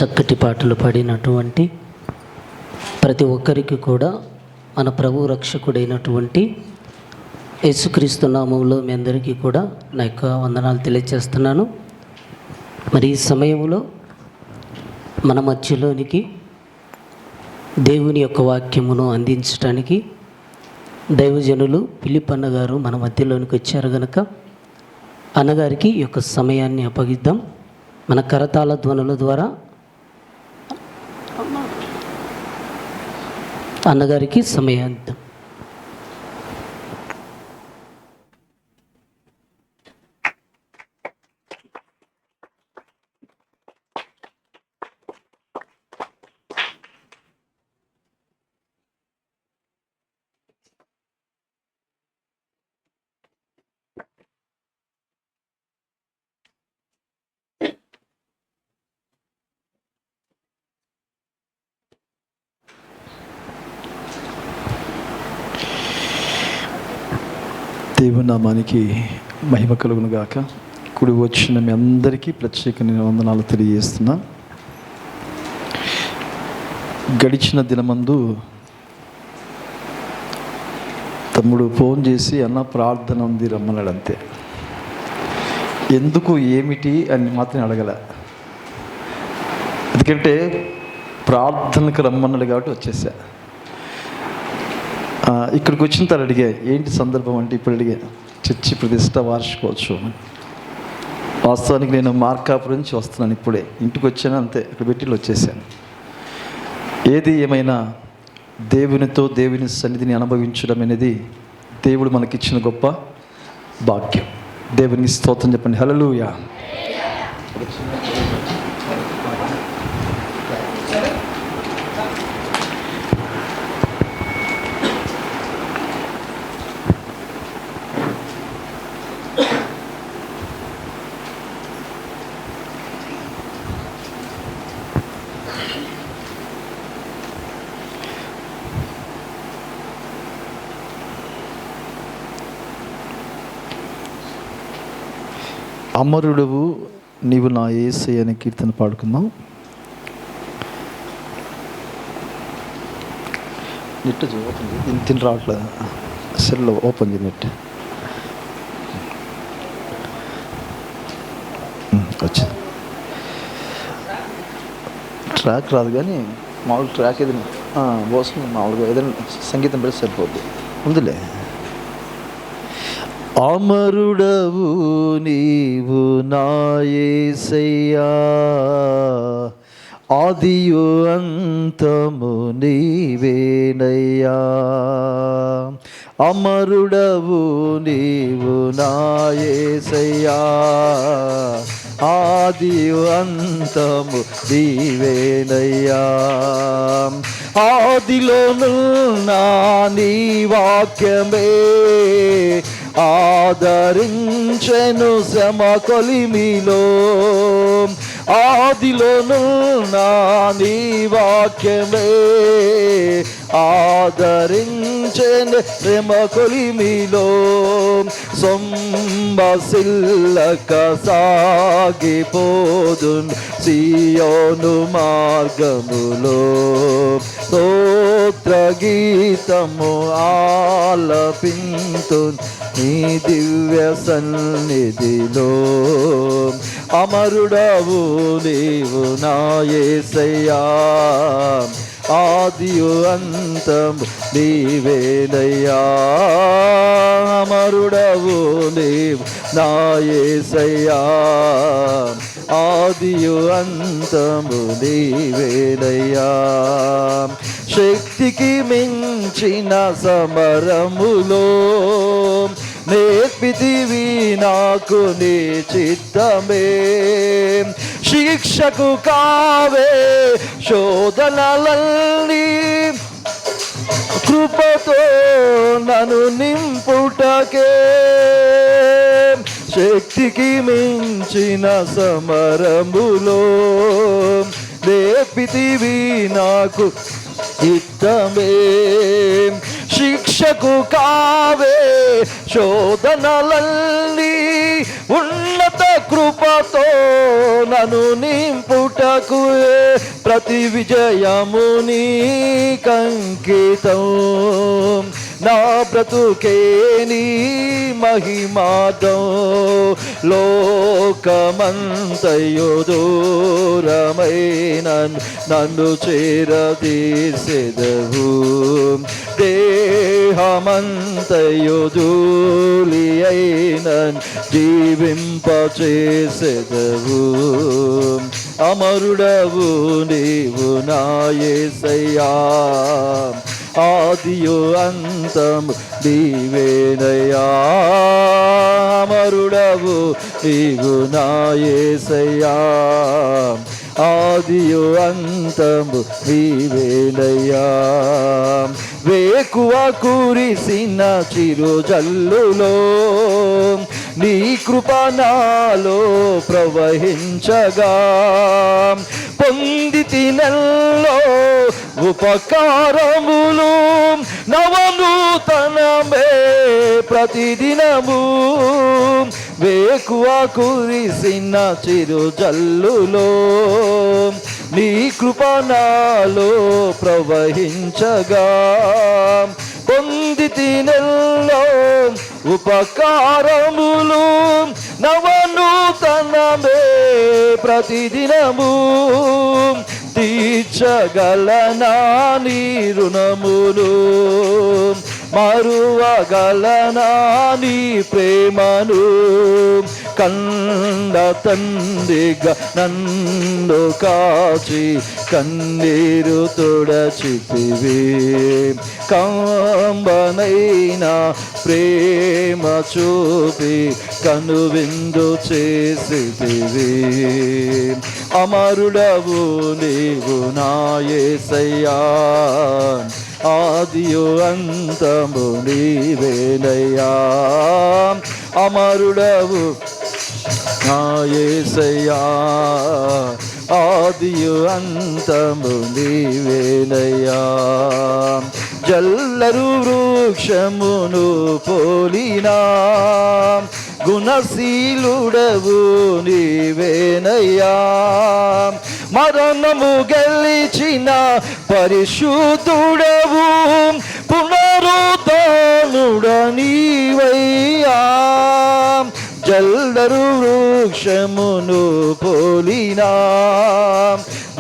చక్కటి పాటలు పాడినటువంటి ప్రతి ఒక్కరికి కూడా మన ప్రభు రక్షకుడైనటువంటి యేసుక్రీస్తు నామములో మీ అందరికీ కూడా నా యొక్క వందనాలు తెలియజేస్తున్నాను. మరి ఈ సమయంలో మన మధ్యలోనికి దేవుని యొక్క వాక్యమును అందించడానికి దైవజనులు ఫిలిప్ అన్నగారు మన మధ్యలోనికి వచ్చారు కనుక అన్నగారికి ఈ యొక్క సమయాన్ని అప్పగిద్దాం. మన కరతాళ ధ్వనుల ద్వారా అన్నగారికి సమయాన్ని దేవుని నామానికి మహిమ కలుగును గాక. కూడి వచ్చిన మీ అందరికీ ప్రత్యేక నేను వందనాలు తెలియజేస్తున్నా. గడిచిన దినమందు తమ్ముడు ఫోన్ చేసి అన్న ప్రార్థన ఉంది రమ్మన్నాడు, అంతే. ఎందుకు ఏమిటి అని మాత్రం అడగల, ఎందుకంటే ప్రార్థనకు రమ్మన్నాడు కాబట్టి వచ్చేసా. ఇక్కడికి వచ్చిన తర్వాత అడిగా ఏంటి సందర్భం అంటే, ఇప్పుడు అడిగా చర్చి ప్రతిష్ట వార్షికోత్సవం. వాస్తవానికి నేను మార్కాపురం నుంచి వస్తున్నాను, ఇప్పుడే ఇంటికి వచ్చాను, అంతే. ఇక్కడ పెట్టి వచ్చేసాను. ఏది ఏమైనా దేవునితో దేవుని సన్నిధిని అనుభవించడం అనేది దేవుడు మనకిచ్చిన గొప్ప భాగ్యం. దేవునికి స్తోత్రం చెప్పండి. హల్లెలూయా. అమరుడవు నీవు నా యేసయ్య అనే కీర్తన పాడుకుందాం. నెట్ ఓపెన్ తిని రావట్లేదు, సెల్లో ఓపెన్ చేయి నెట్. వచ్చింది. ట్రాక్ రాదు కానీ మామూలు ట్రాక్ ఏదైనా వస్తుంది, మామూలుగా ఏదైనా సంగీతం పెడితే సరిపోద్ది. ఉందిలే. అమరుడవు నీవు నా యేసయ్యా, ఆదియు అంతము నీవేనయ్యా. అమరుడవు నీవు నా యేసయ్యా, ఆదియు అంతము నీవేనయ్యా. ఆదిలోనున్నా నీ వాక్యమే ఆదరించెను శ్రమ కొలిమిలో. ఆదిలోనున్నా నీ వాక్యమే ఆదరించెను శ్రమ కొలిమిలో. సొంబసిల్లక సాగిపోదు సియోను మార్గములో. స్తోత్ర గీతము ఆలపింతు నీ దివ్య సన్నిధిలో. అమరుడవు నీవు నా యేసయ్యా, ఆదియు అంతము నీవేనయ్యా. అమరుడవు నీవు నా యేసయ్యా, ఆదియు అంతము నీవేనయ్యా. శక్తికి మించిన సమరములో నేర్పితివి నాకు నీ చిత్తమే. శిక్షకు కావే శోధనలన్నీ, కృపతో నన్ను నింపుటకే. శక్తికి మించిన సమరములో నేర్పితివి నాకు చిత్తమే. శిక్షకు కావే శోధనలన్నీ, ఉన్నత కృపతో నన్ను నింపుటకు ప్రతి విజయము నీకంకితం. నా బ్రతుకే నీ మహిమాదం, లోకమంతయు దూరమైన నన్ను చేరదీసెదవు. దేహమంతయు ధూళి అయిన జీవింపచేసెదవు. అమరుడవు నీవు నా యేసయ్యా, ఆదియు అంతము నీవేనయ్యా. అమరుడవు నీవు నా యేసయ్యా, ఆదియు అంతము నీవేనయ్యా. వేకువ కురిసిన చిరు జల్లులో నీ కృప నాలో ప్రవహించగా, పొందితి నెల్లో ఉపకారములు నవనూతనమే ప్రతిదినము. వేకువ కురిసిన చిరు జల్లులో నీ కృప నాలో ప్రవహించగా, పొందితి నెల్లో ఉపకారములు నవనూతనమే ప్రతిదినము. తీర్చగలనా నీ రుణములు, మరువగలనా నీ ప్రేమను. కన్న తండ్రిగా నన్ను కాచి కన్నీరు తొడచితివి. కంబనైనా ప్రేమ చూపి కనువిందు చేసితివి. అమరుడవు నీవు నా యేసయ్యా, ఆదియు అంతము నీవేనయ్యా. అమరుడవు నా యేసయ్యా, ఆదియు అంతము నీవేనయ్యా. జల్లరు వృక్షమును పోలినా గుణశీలుడవు నీవేనయ్యా. మరణము గెలిచిన పరిశుద్ధుడవు, పునరుద్ధరణుడ నీవయ్యా. జల్లరు వృక్షమును పోలినా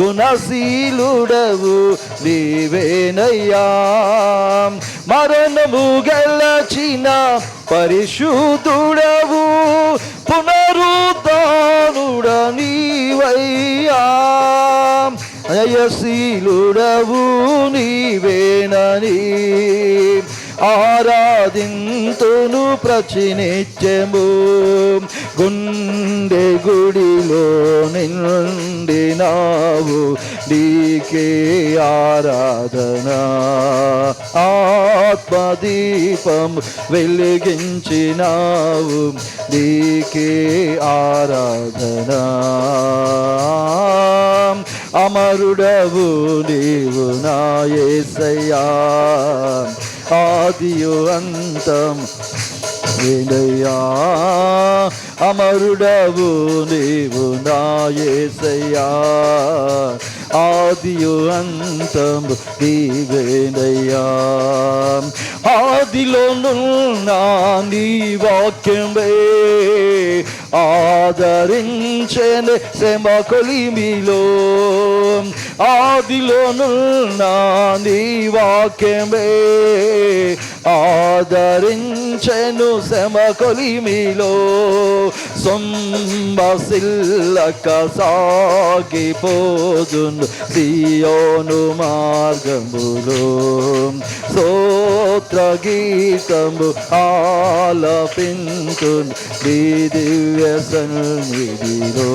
గుణశీలుడవు నీవేనయ్యా. మరణము గెలచిన పరిశుద్ధుడవు, పునరుద్ధరణుడ నీవయ్యా. జయశీలుడవు నీవేనని ఆరాధింతును ప్రతినిత్యము. గుండె గుడిలో నిండినావు, నీకే ఆరాధన. ఆత్మదీపం వెలిగించినావు, నీకే ఆరాధన. అమరుడవు నీవు నా యేసయ్యా, ఆదియు అంతం నీవయ్యా. అమరుడవు నీవు నా యేసయ్యా, ఆదియు అంతము నీవేనయ్యా. ఆదిలోనున్న నీ వాక్యమే ఆదరించెను శ్రమ కొలిమిలో. ఆదిలోనున్న నీ వాక్యమే ఆదరించెను శ్రమ కొలిమిలో. సొంబసిల్లక సాగిపోదును సియోను మార్గములో. స్తోత్ర గీతము ఆలపింతును నీ దివ్య సన్నిధిలో.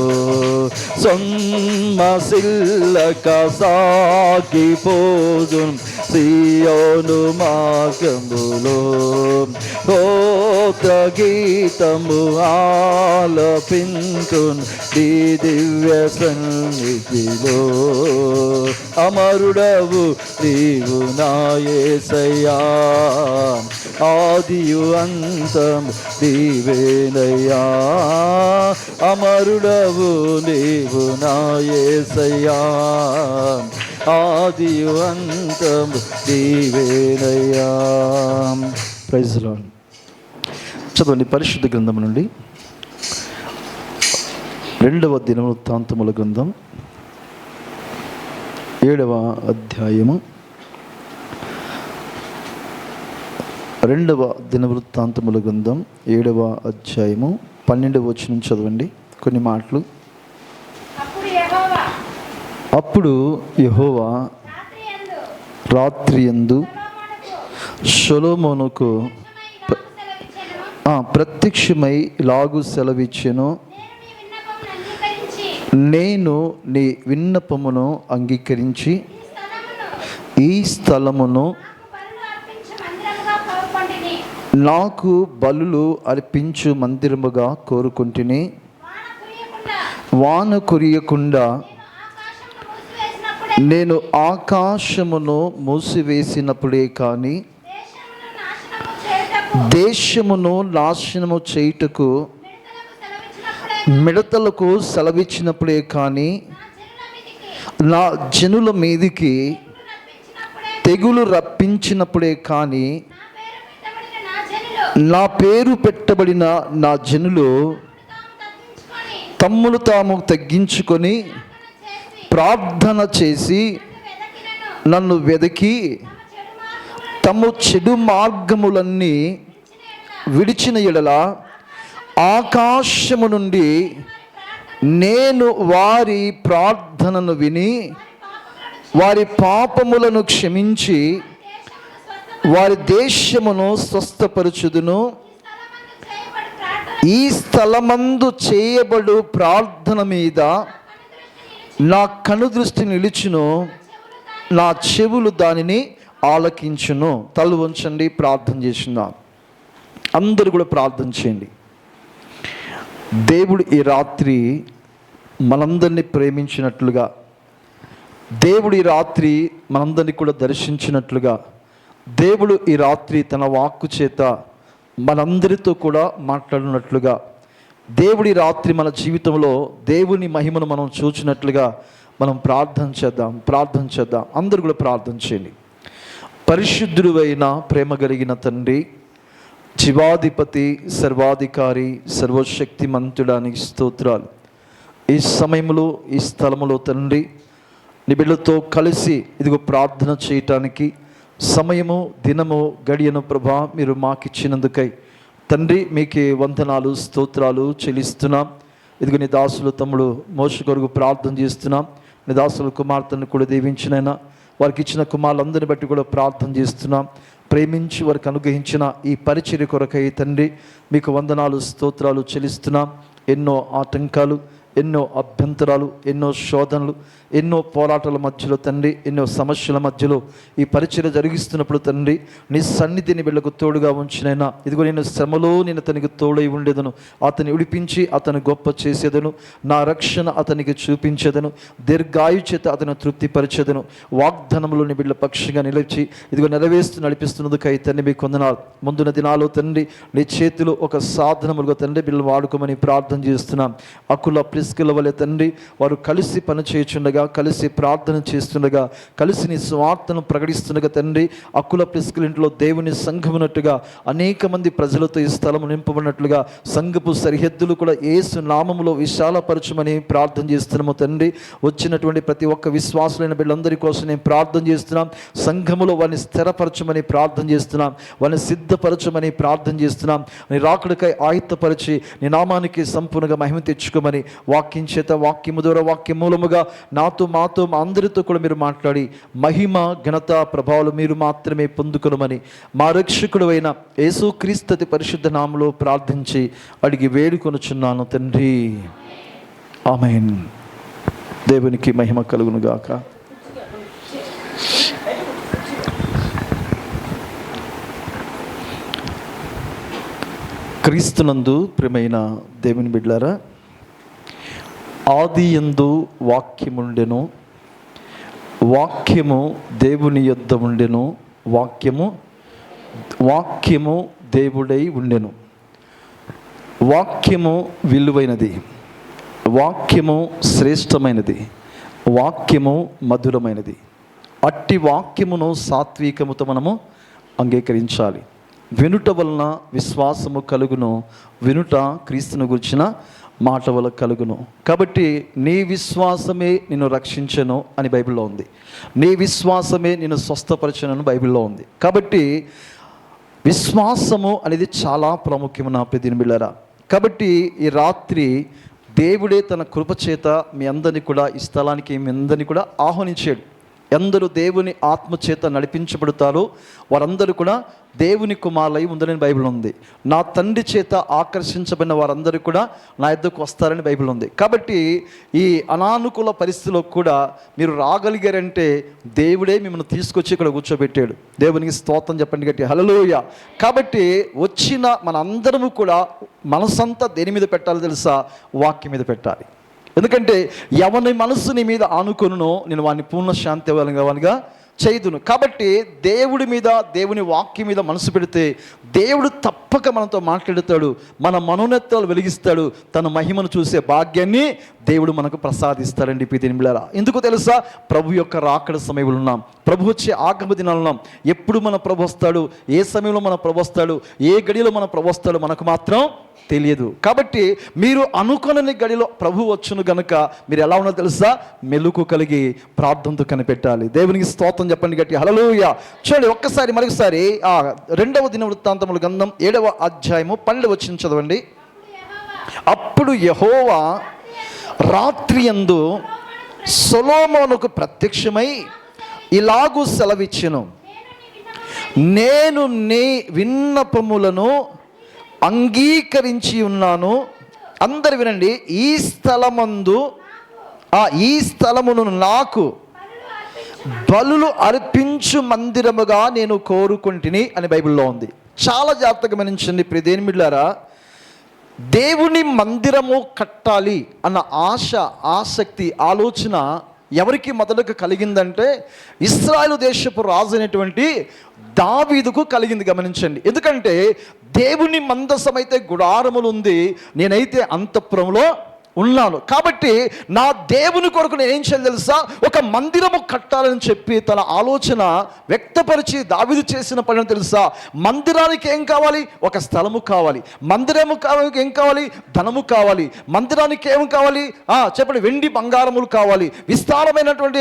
సొంబసిల్లక సాగిపోదును సియోను మార్గములో. ప్రభులో స్తోత్ర గీతము ఆలపింతున్ ఈ దివ్య సన్నిధిలో. అమరుడవు నీవు నా యేసయ్యా, ఆదియు అంతం నీవేనయ్యా. అమరుడవు నీవు నా యేసయ్యా, ఆదియు అంతం నీవేనయ్యా. Praise lord. చదవండి పరిశుద్ధ గ్రంథం నుండి 2వ దినవృత్తాంతముల గ్రంథం 7వ అధ్యాయము. 2వ దినవృత్తాంతముల గ్రంథం 7వ అధ్యాయము 12వ వచనం చదవండి కొన్ని మాటలు. అప్పుడు యెహోవా రాత్రియందు సొలొమోనుకు ప్రత్యక్షమై ఇలాగు సెలవిచ్చెను, నేను నీ విన్నపమును అంగీకరించి ఈ స్థలమును నాకు బలులు అర్పించు మందిరముగా కోరుకుంటుని, వాన కురియకుండా నేను ఆకాశమును మూసివేసినప్పుడే కానీ దేశమును నాశనము చేయుటకు మిడతలకు సెలవిచ్చినప్పుడే కానీ నా జనుల మీదికి తెగులు రప్పించినప్పుడే కానీ నా పేరు పెట్టబడిన నా జనులు తమ్ములు తాము తగ్గించుకొని ప్రార్థన చేసి నన్ను వెదకి తమ చెడు మార్గములన్నీ విడిచిన ఎడల ఆకాశము నుండి నేను వారి ప్రార్థనను విని వారి పాపములను క్షమించి వారి దేశమును స్వస్థపరచుదును. ఈ స్థలమందు చేయబడు ప్రార్థన మీద నా కనుదృష్టి నిలిచును, నా చెవులు దానిని ఆలకించును. తల వంచండి, ప్రార్థన చేస్తున్నాం. అందరూ కూడా ప్రార్థన చేయండి. దేవుడు ఈ రాత్రి మనందరినీ ప్రేమించినట్లుగా, దేవుడు ఈ రాత్రి మనందరినీ కూడా దర్శించినట్లుగా, దేవుడు ఈ రాత్రి తన వాక్కు చేత మనందరితో కూడా మాట్లాడినట్లుగా, దేవుడి రాత్రి మన జీవితంలో దేవుని మహిమను మనం చూచినట్లుగా మనం ప్రార్థన చేద్దాం. అందరూ కూడా ప్రార్థన చేయండి. పరిశుద్ధుడైన ప్రేమ కలిగిన తండ్రి, జీవాధిపతి, సర్వాధికారి, సర్వశక్తిమంతుడానికి స్తోత్రాలు. ఈ సమయంలో ఈ స్థలములో తండ్రి నీ బిడ్డలతో కలిసి ఇదిగో ప్రార్థన చేయటానికి సమయము, దినము, గడియను ప్రభా మీరు మాకిచ్చినందుకై తండ్రి మీకే వందనాలు, స్తోత్రాలు చెల్లిస్తున్నాం. ఇదిగో నీ దాసులు తమ్ముడు మోష కొరకు ప్రార్థన చేస్తున్నాం. నీ దాసుల కుమార్తెను కూడా దీవించినైనా వారికి ఇచ్చిన కుమారులందరిని బట్టి కూడా ప్రార్థన చేస్తున్నాం. ప్రేమించి వారికి అనుగ్రహించిన ఈ పరిచర్య కొరకై తండ్రి మీకు వందనాలు, స్తోత్రాలు చెల్లిస్తున్నాం. ఎన్నో ఆటంకాలు, ఎన్నో అభ్యంతరాలు, ఎన్నో శోధనలు, ఎన్నో పోరాటాల మధ్యలో తండ్రి, ఎన్నో సమస్యల మధ్యలో ఈ పరిచర్య జరిగిస్తున్నప్పుడు తండ్రి నీ సన్నిధిని వీళ్ళకు తోడుగా ఉంచినైనా ఇదిగో నేను శ్రమలో నేను అతనికి తోడై ఉండేదను, అతన్ని విడిపించి అతను గొప్ప చేసేదను, నా రక్షణ అతనికి చూపించేదను, దీర్ఘాయు చేత అతను తృప్తిపరిచేదను. వాగ్దానములోని వీళ్ళ పక్షంగా నిలిచి ఇదిగో నెరవేరుస్తూ నడిపిస్తున్నందుకై తండ్రి మీకు వందనాలు. ముందున్న దినాల్లో తండ్రి నీ చేతిలో ఒక సాధనములుగా తండ్రి వీళ్ళు వాడుకోమని ప్రార్థన చేస్తున్నాం. అకుల ప్రిస్కిల వలె తండ్రి వారు కలిసి పని చేయుచుండగా, కలిసి ప్రార్థన చేస్తుండగా, కలిసి నీ స్వార్థను ప్రకటిస్తుండగా తండ్రి అకుల ప్రిస్కిల ఇంట్లో దేవుని సంఘమునట్టుగా అనేక మంది ప్రజలతో ఈ స్థలము నింపబడినట్లుగా సంఘపు సరిహద్దులు కూడా యేసు నామములో విశాలపరచమని ప్రార్థన చేస్తున్నాము తండ్రి. వచ్చినటువంటి ప్రతి ఒక్క విశ్వాసులైన బిడ్డలందరి కోసం నేను ప్రార్థన చేస్తున్నాం. సంఘములో వారిని స్థిరపరచమని ప్రార్థన చేస్తున్నాం, వారిని సిద్ధపరచమని ప్రార్థన చేస్తున్నాం. నీ రాకడకై ఆయుత్తపరిచి నీ నామానికి సంపూర్ణంగా మహిమ తెచ్చుకోమని వాక్యం చేత, వాక్యము ద్వారా, వాక్య మూలముగా నాతో మాతో మా అందరితో కూడా మీరు మాట్లాడి మహిమ, ఘనత, ప్రభావాలు మీరు మాత్రమే పొందుకొనమని మా రక్షకుడు అయిన యేసుక్రీస్తు పరిశుద్ధ నామములో ప్రార్థించి అడిగి వేడుకొనుచున్నాను తండ్రి. ఆమేన్. దేవునికి మహిమ కలుగును గాక. క్రీస్తునందు ప్రియమైన దేవుని బిడ్డలారా, ఆది యందు వాక్యముండెను, వాక్యము దేవుని యొద్ద ఉండెను, వాక్యము దేవుడై ఉండెను. వాక్యము విలువైనది, వాక్యము శ్రేష్టమైనది, వాక్యము మధురమైనది. అట్టి వాక్యమును సాత్వికముతో మనము అంగీకరించాలి. వినుట వలన విశ్వాసము కలుగును, వినుట క్రీస్తును గురించిన మాట వల్ల కలుగును. కాబట్టి నీ విశ్వాసమే నిన్ను రక్షించను అని బైబిల్లో ఉంది. నీ విశ్వాసమే నిన్ను స్వస్థపరచను బైబిల్లో ఉంది. కాబట్టి విశ్వాసము అనేది చాలా ప్రాముఖ్యము నా ప్రియమైన బిడ్డలారా. కాబట్టి ఈ రాత్రి దేవుడే తన కృపచేత మీ అందరినీ కూడా ఈ స్థలానికి మీ అందరినీ కూడా ఆహ్వానించాడు. ఎందరూ దేవుని ఆత్మచేత నడిపించబడతారో వారందరూ కూడా దేవుని కుమారులై ఉందని బైబిల్ ఉంది. నా తండ్రి చేత ఆకర్షించబడిన వారందరూ కూడా నా యొద్దకు వస్తారని బైబిల్ ఉంది. కాబట్టి ఈ అనానుకూల పరిస్థితిలో కూడా మీరు రాగలిగారంటే దేవుడే మిమ్మల్ని తీసుకొచ్చి ఇక్కడ కూర్చోబెట్టాడు. దేవునికి స్తోత్రం చెప్పండి గట్టి హల్లెలూయా. కాబట్టి వచ్చిన మన అందరము కూడా మనసంతా దేని మీద పెట్టాలి తెలుసా? వాక్యం మీద పెట్టాలి. ఎందుకంటే ఎవరి మనసు నీ మీద ఆనుకొనునో నేను వాడిని పూర్ణ శాంతి ఇవ్వాలిగా చేయుదును. కాబట్టి దేవుడి మీద, దేవుని వాక్యం మీద మనసు పెడితే దేవుడు తప్పక మనతో మాట్లాడతాడు, మన మనోన్నతాలు వెలిగిస్తాడు, తన మహిమను చూసే భాగ్యాన్ని దేవుడు మనకు ప్రసాదిస్తాడండి. పిదినిమిలారా, ఎందుకు తెలుసా? ప్రభు యొక్క రాకడ సమయంలో ఉన్నాం, ప్రభు వచ్చే ఆగమ దినాలు ఉన్నాం. ఎప్పుడు మన ప్రభు వస్తాడు, ఏ సమయంలో మన ప్రభు వస్తాడు, ఏ గడిలో మన ప్రభు వస్తాడు మనకు మాత్రం తెలియదు. కాబట్టి మీరు అనుకోని గడిలో ప్రభు వచ్చును గనుక మీరు ఎలా ఉన్నదో తెలుసా? మెలుకు కలిగి ప్రార్థనతో కనిపెట్టాలి. దేవునికి స్తోత్రం చెప్పండి గట్టి హల్లెలూయా. చూడండి ఒక్కసారి మరొకసారి 2వ దినవృత్తాంతముల గ్రంథం 7వ అధ్యాయము 12వ వచనం చదవండి. అప్పుడు యెహోవా రాత్రి యందు సొలొమోనుకు ప్రత్యక్షమై ఇలాగూ సెలవిచ్చెను, నేను నీ విన్నపములను అంగీకరించి ఉన్నాను. అందరు వినండి. ఈ స్థలమును నాకు బలులు అర్పించు మందిరముగా నేను కోరుకుంటుని అని బైబిల్లో ఉంది. చాలా జాగ్రత్తగా గమనించండి ప్రియదేని బిడ్డలారా. దేవుని మందిరము కట్టాలి అన్న ఆసక్తి, ఆలోచన ఎవరికి మొదటగా కలిగిందంటే ఇశ్రాయేలు దేశపు రాజు అయినటువంటి దావీదుకు కలిగింది. గమనించండి. ఎందుకంటే దేవుని మందసమైతే గుడారములు ఉంది, నేనైతే అంతఃపురంలో ఉన్నాను. కాబట్టి నా దేవుని కొరకు నేను ఏం చేయాలి తెలుసా? ఒక మందిరము కట్టాలని చెప్పి తన ఆలోచన వ్యక్తపరిచి దావీదు చేసిన పని తెలుసా? మందిరానికి ఏం కావాలి? ఒక స్థలము కావాలి. మందిరము కావాలి, ఏం కావాలి? ధనము కావాలి. మందిరానికి ఏం కావాలి? చెప్పండి, వెండి బంగారములు కావాలి, విస్తారమైనటువంటి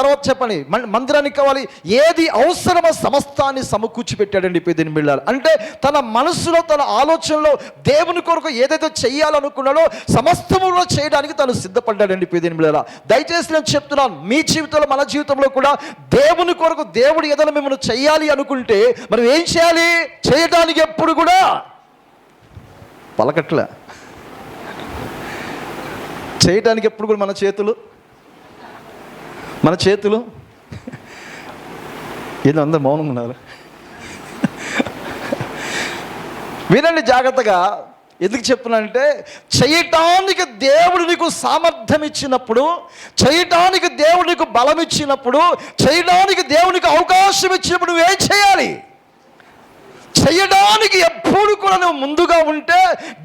తర్వాత చెప్పండి మందిరానికి కావాలి. ఏది అవసరమో సమస్తాన్ని సమకూర్చి పెట్టాడండి పేదని బిళ్ళారు. అంటే తన మనసులో, తన ఆలోచనలో దేవుని కొరకు ఏదైతే చెయ్యాలనుకున్నాడో సమస్తము చేయడానికి తను సిద్ధపడ్డాడండి పేదని బిడ్డలారా. దయచేసి నేను చెప్తున్నాను, మీ జీవితంలో, మన జీవితంలో కూడా దేవుని కొరకు దేవుడు ఏదైనా మిమ్మల్ని చెయ్యాలి అనుకుంటే మనం ఏం చేయాలి? చేయడానికి ఎప్పుడు కూడా పలకట్లే. చేయడానికి ఎప్పుడు కూడా మన చేతులు ఏదో అందరు మౌనంగా ఉన్నారు. వినండి జాగ్రత్తగా. ఎందుకు చెప్తున్నానంటే చేయటానికి దేవుడు నీకు సామర్థ్యం ఇచ్చినప్పుడు, చేయటానికి దేవుడు నీకు బలం ఇచ్చినప్పుడు, చేయడానికి దేవునికి అవకాశం ఇచ్చినప్పుడు నువ్వేం చేయాలి? చేయడానికి ఎప్పుడు కూడా నువ్వు ముందుగా ఉంటే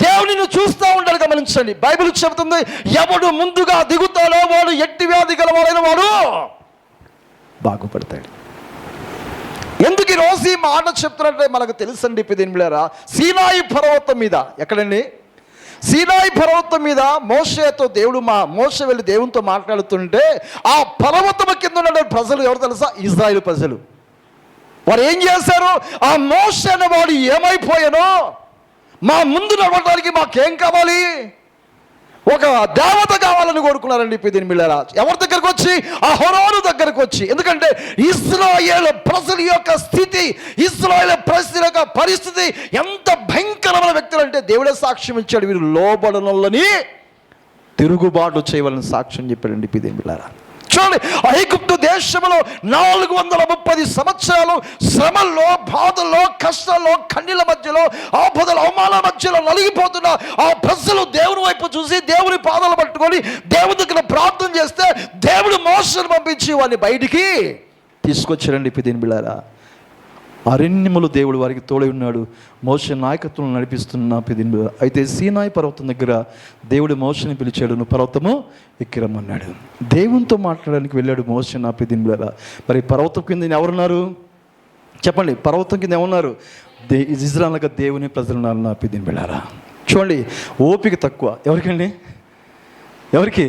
దేవుని నువ్వు చూస్తూ ఉండాలి. గమనించండి, బైబిల్ చెబుతుంది, ఎవడు ముందుగా దిగుతాడో వాడు ఎట్టి వ్యాధి గలవాడైన వాడు బాగుపడతాడు. ఎందుకు ఈరోజు ఈ మాట చెప్తున్నట్టే మనకు తెలుసండి పిదిన్మిలారా. సీనాయి పర్వతం మీద, ఎక్కడండి? సీనాయి పర్వతం మీద మోషేతో మోషే వెళ్ళి దేవునితో మాట్లాడుతుంటే ఆ పర్వతం కింద ఉన్న ప్రజలు ఎవరు తెలుసా? ఇజ్రాయేలు ప్రజలు. వారు ఏం చేశారు? ఆ మోషే అనేవాడు ఏమైపోయానో, మా ముందు నడవడానికి మాకేం కావాలి? ఒక దేవత కావాలని కోరుకున్నారండి పిదిని బిళ్ళారా. ఎవరి దగ్గరకు వచ్చి? అహరోను దగ్గరకు వచ్చి. ఎందుకంటే ఇశ్రాయేలు ప్రజల యొక్క స్థితి, ఇశ్రాయేలు ప్రజల యొక్క పరిస్థితి ఎంత భయంకరమైన వ్యక్తులు అంటే దేవుడే సాక్ష్యం ఇచ్చాడు, వీరు లోబడనొల్లని తిరుగుబాటు చేయవాలని సాక్ష్యం చెప్పాడండి పిదిని బిళ్ళారా. చూడండి, ఐగుప్తు దేశ దేశంలో 430 సంవత్సరాలు శ్రమల్లో, బాధల్లో, కష్టాల్లో, కన్నీళ్ళ మధ్యలో, ఆపదల అవమానాల మధ్యలో నలిగిపోతున్న ఆ ప్రజలు దేవుని వైపు చూసి దేవుని పాదాలు పట్టుకొని దేవుని దగ్గర ప్రార్థన చేస్తే దేవుడు మోషేను పంపించి వారిని బయటికి తీసుకొచ్చారండి. దీని బిళ్ళారా, అరణ్యములు దేవుడు వారికి తోడై ఉన్నాడు. మోషే నాయకత్వం నడిపిస్తున్న పిదిని. అయితే సీనాయి పర్వతం దగ్గర దేవుడు మోషేని పిలిచాడు, నువ్వు పర్వతము ఎక్కిరమ్మన్నాడు. దేవునితో మాట్లాడడానికి వెళ్ళాడు మోషే నా పిదిని. మరి పర్వతం కింద ఎవరున్నారు చెప్పండి? పర్వతం కింద ఎవరున్నారు? ఇజ్రాయెల్గా దేవుని ప్రజలు ఉన్నారు నా పిదిని బిళ్ళారా. చూడండి, ఓపిక తక్కువ. ఎవరికండి? ఎవరికి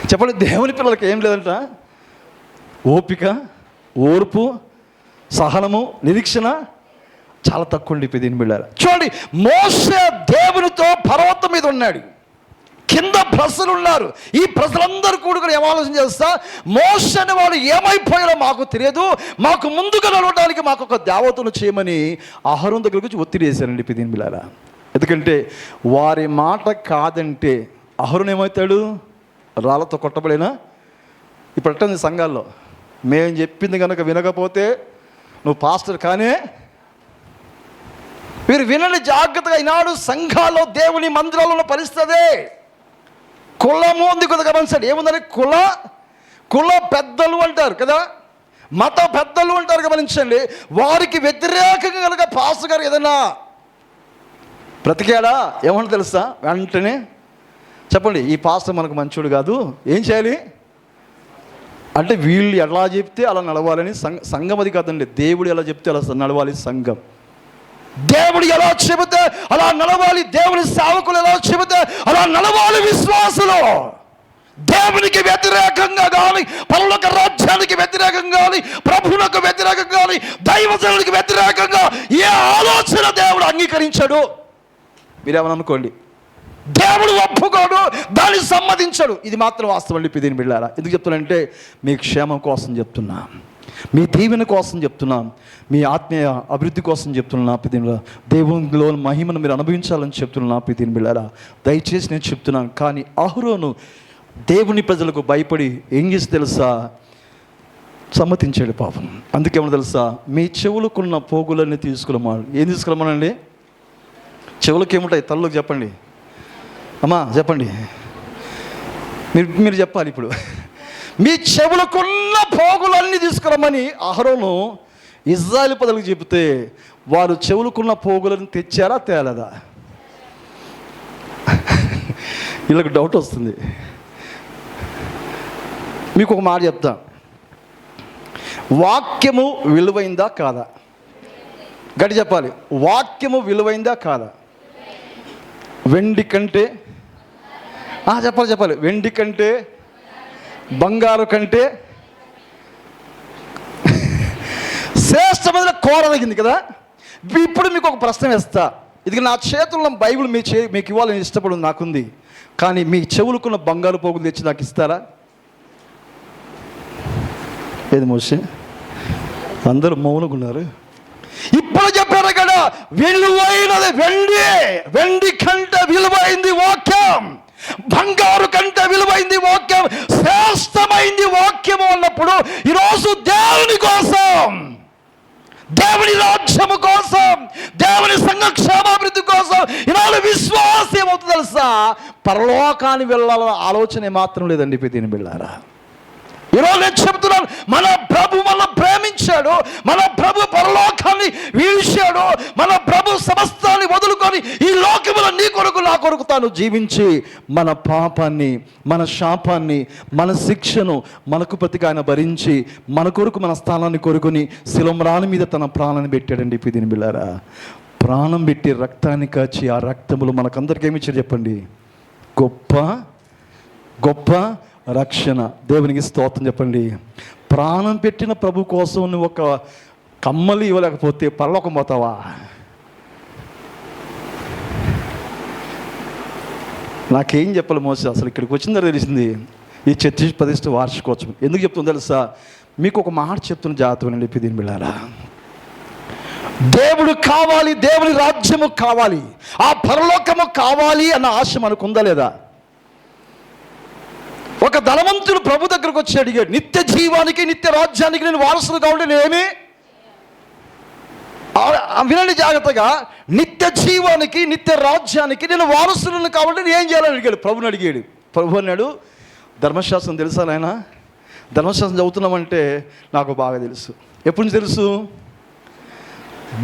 చెప్పండి? దేవుని పిల్లలకి ఏం లేదంట, ఓపిక, ఓర్పు, సహనము, నిరీక్షణ చాలా తక్కువ ఉండి దీని బిళ్ళారు. చూడండి, మోషే దేవునితో పర్వతం మీద ఉన్నాడు, కింద ప్రజలు ఉన్నారు. ఈ ప్రజలందరూ కూడా ఏం ఆలోచన చేస్తా, మోషేని వాళ్ళు ఏమైపోయారో మాకు తెలియదు, మాకు ముందుగా నడవడానికి మాకు ఒక దేవతను చేయమని అహరోను దగ్గర వచ్చి ఒత్తిడి చేశారండి దీని బిళ్ళారా. ఎందుకంటే వారి మాట కాదంటే అహరోను ఏమవుతాడు? రాళ్ళతో కొట్టబడినా. ఇప్పుడు అట్టంది సంఘాల్లో, మేము చెప్పింది కనుక వినకపోతే నువ్వు పాస్టర్ కానే. మీరు వినండి జాగ్రత్తగా. ఈనాడు సంఘాల్లో, దేవుని మందిరాల్లో ఉన్న పరిస్థితి కులము ఉంది కదా, గమనించండి. ఏముందని? కుల పెద్దలు అంటారు కదా, మత పెద్దలు అంటారు, గమనించండి. వారికి వ్యతిరేకంగా కనుక పాస్టర్ గారు ఏదైనా బ్రతికాడా ఏమన్నా తెలుసా? వెంటనే చెప్పండి, ఈ పాస్టర్ మనకు మంచోడు కాదు, ఏం చేయాలి అంటే వీళ్ళు ఎలా చెప్తే అలా నడవాలని. సంఘం అది కాదండి, దేవుడు ఎలా చెప్తే అలా నడవాలి సంఘం. దేవుడు ఎలా చెబితే అలా నడవాలి, దేవుని సేవకులు ఎలా చెబితే అలా నడవాలి విశ్వాసులు. దేవునికి వ్యతిరేకంగా కానీ, పరలోక రాజ్యానికి వ్యతిరేకంగా కానీ, ప్రభువులకు వ్యతిరేకంగా కానీ, దైవజనునికి వ్యతిరేకంగా ఏ ఆలోచన దేవుడు అంగీకరించాడు మీరేమని అనుకోండి, దేవుడు ఒప్పుకోడు, దాన్ని సమ్మతించడు. ఇది మాత్రం వాస్తవం దీని బిళ్ళారా. ఎందుకు చెప్తున్నానంటే మీ క్షేమం కోసం చెప్తున్నా, మీ దీవెన కోసం చెప్తున్నా, మీ ఆత్మీయ అభివృద్ధి కోసం చెప్తున్నా. పిదిని దేవునిలో మహిమను మీరు అనుభవించాలని చెప్తున్నా. దీని బిళ్ళారా, దయచేసి నేను చెప్తున్నాను. కానీ అహరోను దేవుని ప్రజలకు భయపడి ఏం చేసి తెలుసా? సమ్మతించాడు పాపం. అందుకేమో తెలుసా? మీ చెవులకున్న పోగులన్నీ తీసుకురమ్మా. ఏం తీసుకురమ్మనండి? చెవులకి ఏముంటాయి? తల్లుకి చెప్పండి అమ్మా, చెప్పండి. మీరు చెప్పాలి ఇప్పుడు. మీ చెవులకున్న పోగులన్నీ తీసుకురమ్మని అహరోను ఇజ్రాయేలు ప్రజలకు చెబితే వారు చెవులకున్న పోగులను తెచ్చారా తేలేదా? వీళ్ళకి డౌట్ వస్తుంది. మీకు ఒక మాట చెప్తా, వాక్యము విలువైందా కాదా? గట్టి చెప్పాలి. వాక్యము విలువైందా కాదా? వెండి కంటే చెప్పాలి. వెండి కంటే, బంగారు కంటే శ్రేష్టమైన కోరదగింది కదా. ఇప్పుడు మీకు ఒక ప్రశ్న వేస్తా. ఇది నా చేతుల్లో బైబిల్ మీకు ఇవ్వాలని ఇష్టపడి నాకుంది. కానీ మీ చెవులకున్న బంగారు పోగులు తెచ్చి నాకు ఇస్తారా? ఏది మోషే? అందరూ మౌనంగా ఉన్నారు. ఇప్పుడు చెప్పారు కదా, విలువైనది వెండి కంటే విలువైంది వాక్యం, బంగారు కంటే విలువైంది వాక్యం, శ్రేష్టమైంది వాక్యము అన్నప్పుడు ఈరోజు దేవుని కోసం, దేవుని రాజ్యము కోసం, దేవుని సంఘ క్షేమాభివృద్ధి కోసం ఈనాడు విశ్వాసం ఏమవుతుంది తెలుసా? పరలోకాన్ని వెళ్ళాలన్న ఆలోచన మాత్రం లేదండి దీని బిళ్ళారా. ఈరోజు నేను చెప్తున్నాను, మన ప్రభు మనల్ని ప్రేమించాడు, మన ప్రభు పరలోకాన్ని వీల్చాడు, మన ప్రభు సమస్తాన్ని వదులుకొని ఈ లోకములో నీ కొరకు నా కొరకు తాను జీవించి మన పాపాన్ని, మన శాపాన్ని, మన శిక్షను మనకు ప్రతిగా ఆయన భరించి మన కొరకు మన స్థానాన్ని కొరుకొని శిలమ్రాని మీద తన ప్రాణాన్ని పెట్టాడండి దీని బిళ్ళారా. ప్రాణం పెట్టి రక్తాన్ని కాచి ఆ రక్తములు మనకందరికీ ఏమి ఇచ్చారు చెప్పండి? గొప్ప రక్షణ. దేవునికి స్తోత్రం చెప్పండి. ప్రాణం పెట్టిన ప్రభు కోసం నువ్వు ఒక కమ్మలు ఇవ్వలేకపోతే పరలోకం పోతావా? నాకేం చెప్పాలి మోసే? అసలు ఇక్కడికి వచ్చిందో తెలిసింది ఈ చర్చి ప్రతిష్ఠ వార్షికోత్సవం. ఎందుకు చెప్తుందో తెలుసా? మీకు ఒక మాట చెప్తున్న జాగ్రత్తగా చెప్పి దీని బిళ్ళారా. దేవుడు కావాలి, దేవుని రాజ్యము కావాలి, ఆ పరలోకము కావాలి అన్న ఆశ మనకు ఉందా లేదా? ఒక ధనవంతుడు ప్రభు దగ్గరకు వచ్చి అడిగాడు, నిత్య జీవానికి నిత్య రాజ్యానికి నేను వారసుడు కావాలంటే నేనేమి? వినండి జాగ్రత్తగా, నిత్య జీవానికి నిత్య రాజ్యానికి నేను వారసులను కావాలంటే నేను ఏం చేయాలని అడిగాడు, ప్రభుని అడిగాడు. ప్రభు అన్నాడు, ధర్మశాస్త్రం తెలుసా నాయన? ధర్మశాస్త్రం చదువుతున్నామంటే నాకు బాగా తెలుసు. ఎప్పటి నుంచి తెలుసు?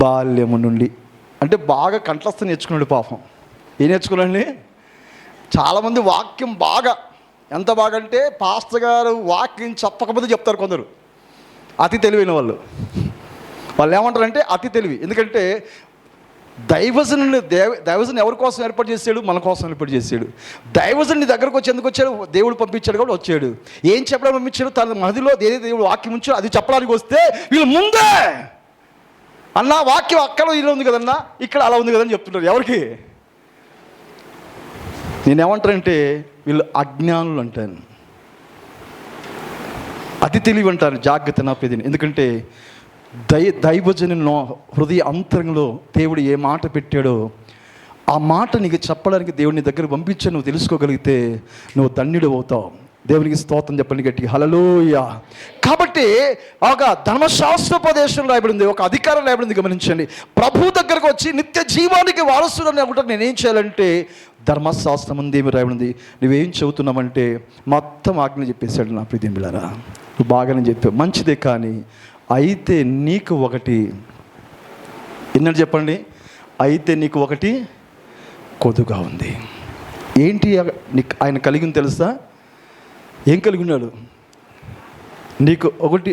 బాల్యము నుండి. అంటే బాగా కంఠస్థం నేర్చుకున్నాడు పాపం. ఏం నేర్చుకున్నాడండి? చాలామంది వాక్యం బాగా, ఎంత బాగా అంటే పాస్టర్ గారు వాక్యం చెప్పకపోతే చెప్తారు కొందరు. అతి తెలివైన వాళ్ళు ఏమంటారంటే అతి తెలివి. ఎందుకంటే దైవజనుని ఎవరి కోసం ఏర్పాటు చేశాడు? మన కోసం ఏర్పాటు చేశాడు. దైవజనుని దగ్గరకు వచ్చి ఎందుకు వచ్చాడు? దేవుడు పంపించాడు కాబట్టి వచ్చాడు. ఏం చెప్పడానికి పంపించాడు? తన మదిలో ఏదైతే దేవుడు వాక్యం ఉంచాడు అది చెప్పడానికి వస్తే వీళ్ళు ముందే అన్న వాక్యం అక్కడ ఇలా ఉంది కదన్నా, ఇక్కడ అలా ఉంది కదని చెప్తున్నారు. ఎవరికి? నేనేమంటానంటే వీళ్ళు అజ్ఞానులు అంటాను, అతి తెలివి అంటారు. జాగ్రత్త నా పేదని. ఎందుకంటే దైవజనుని హృదయ అంతరంగంలో దేవుడు ఏ మాట పెట్టాడో ఆ మాట నీకు చెప్పడానికి దేవుడిని దగ్గర పంపించి నువ్వు తెలుసుకోగలిగితే నువ్వు ధన్యుడు అవుతావు. దేవునికి స్తోత్రం చెప్పండి గట్టిగా, హల్లెలూయా. కాబట్టి ఒక ధర్మశాస్త్రోపదేశం రాయబడింది, ఒక అధికారం రాయబడింది. గమనించండి, ప్రభు దగ్గరకు వచ్చి నిత్య జీవానికి వారసుడు అని అనుకుంటే నేనేం చేయాలంటే ధర్మశాస్త్రం ఉంది ఏమి రాయబడింది. నువ్వేం చెబుతున్నావంటే మొత్తం ఆజ్ఞ చెప్పేశాడు. నా ప్రీతి బిళ్ళారా, నువ్వు బాగానే చెప్పావు, మంచిదే. కానీ అయితే నీకు ఒకటి ఎన్నని చెప్పండి, అయితే నీకు ఒకటి కొదుగా ఉంది. ఏంటి ఆయన కలిగింది తెలుసా? ఏం కలిగి ఉన్నాడు? నీకు ఒకటి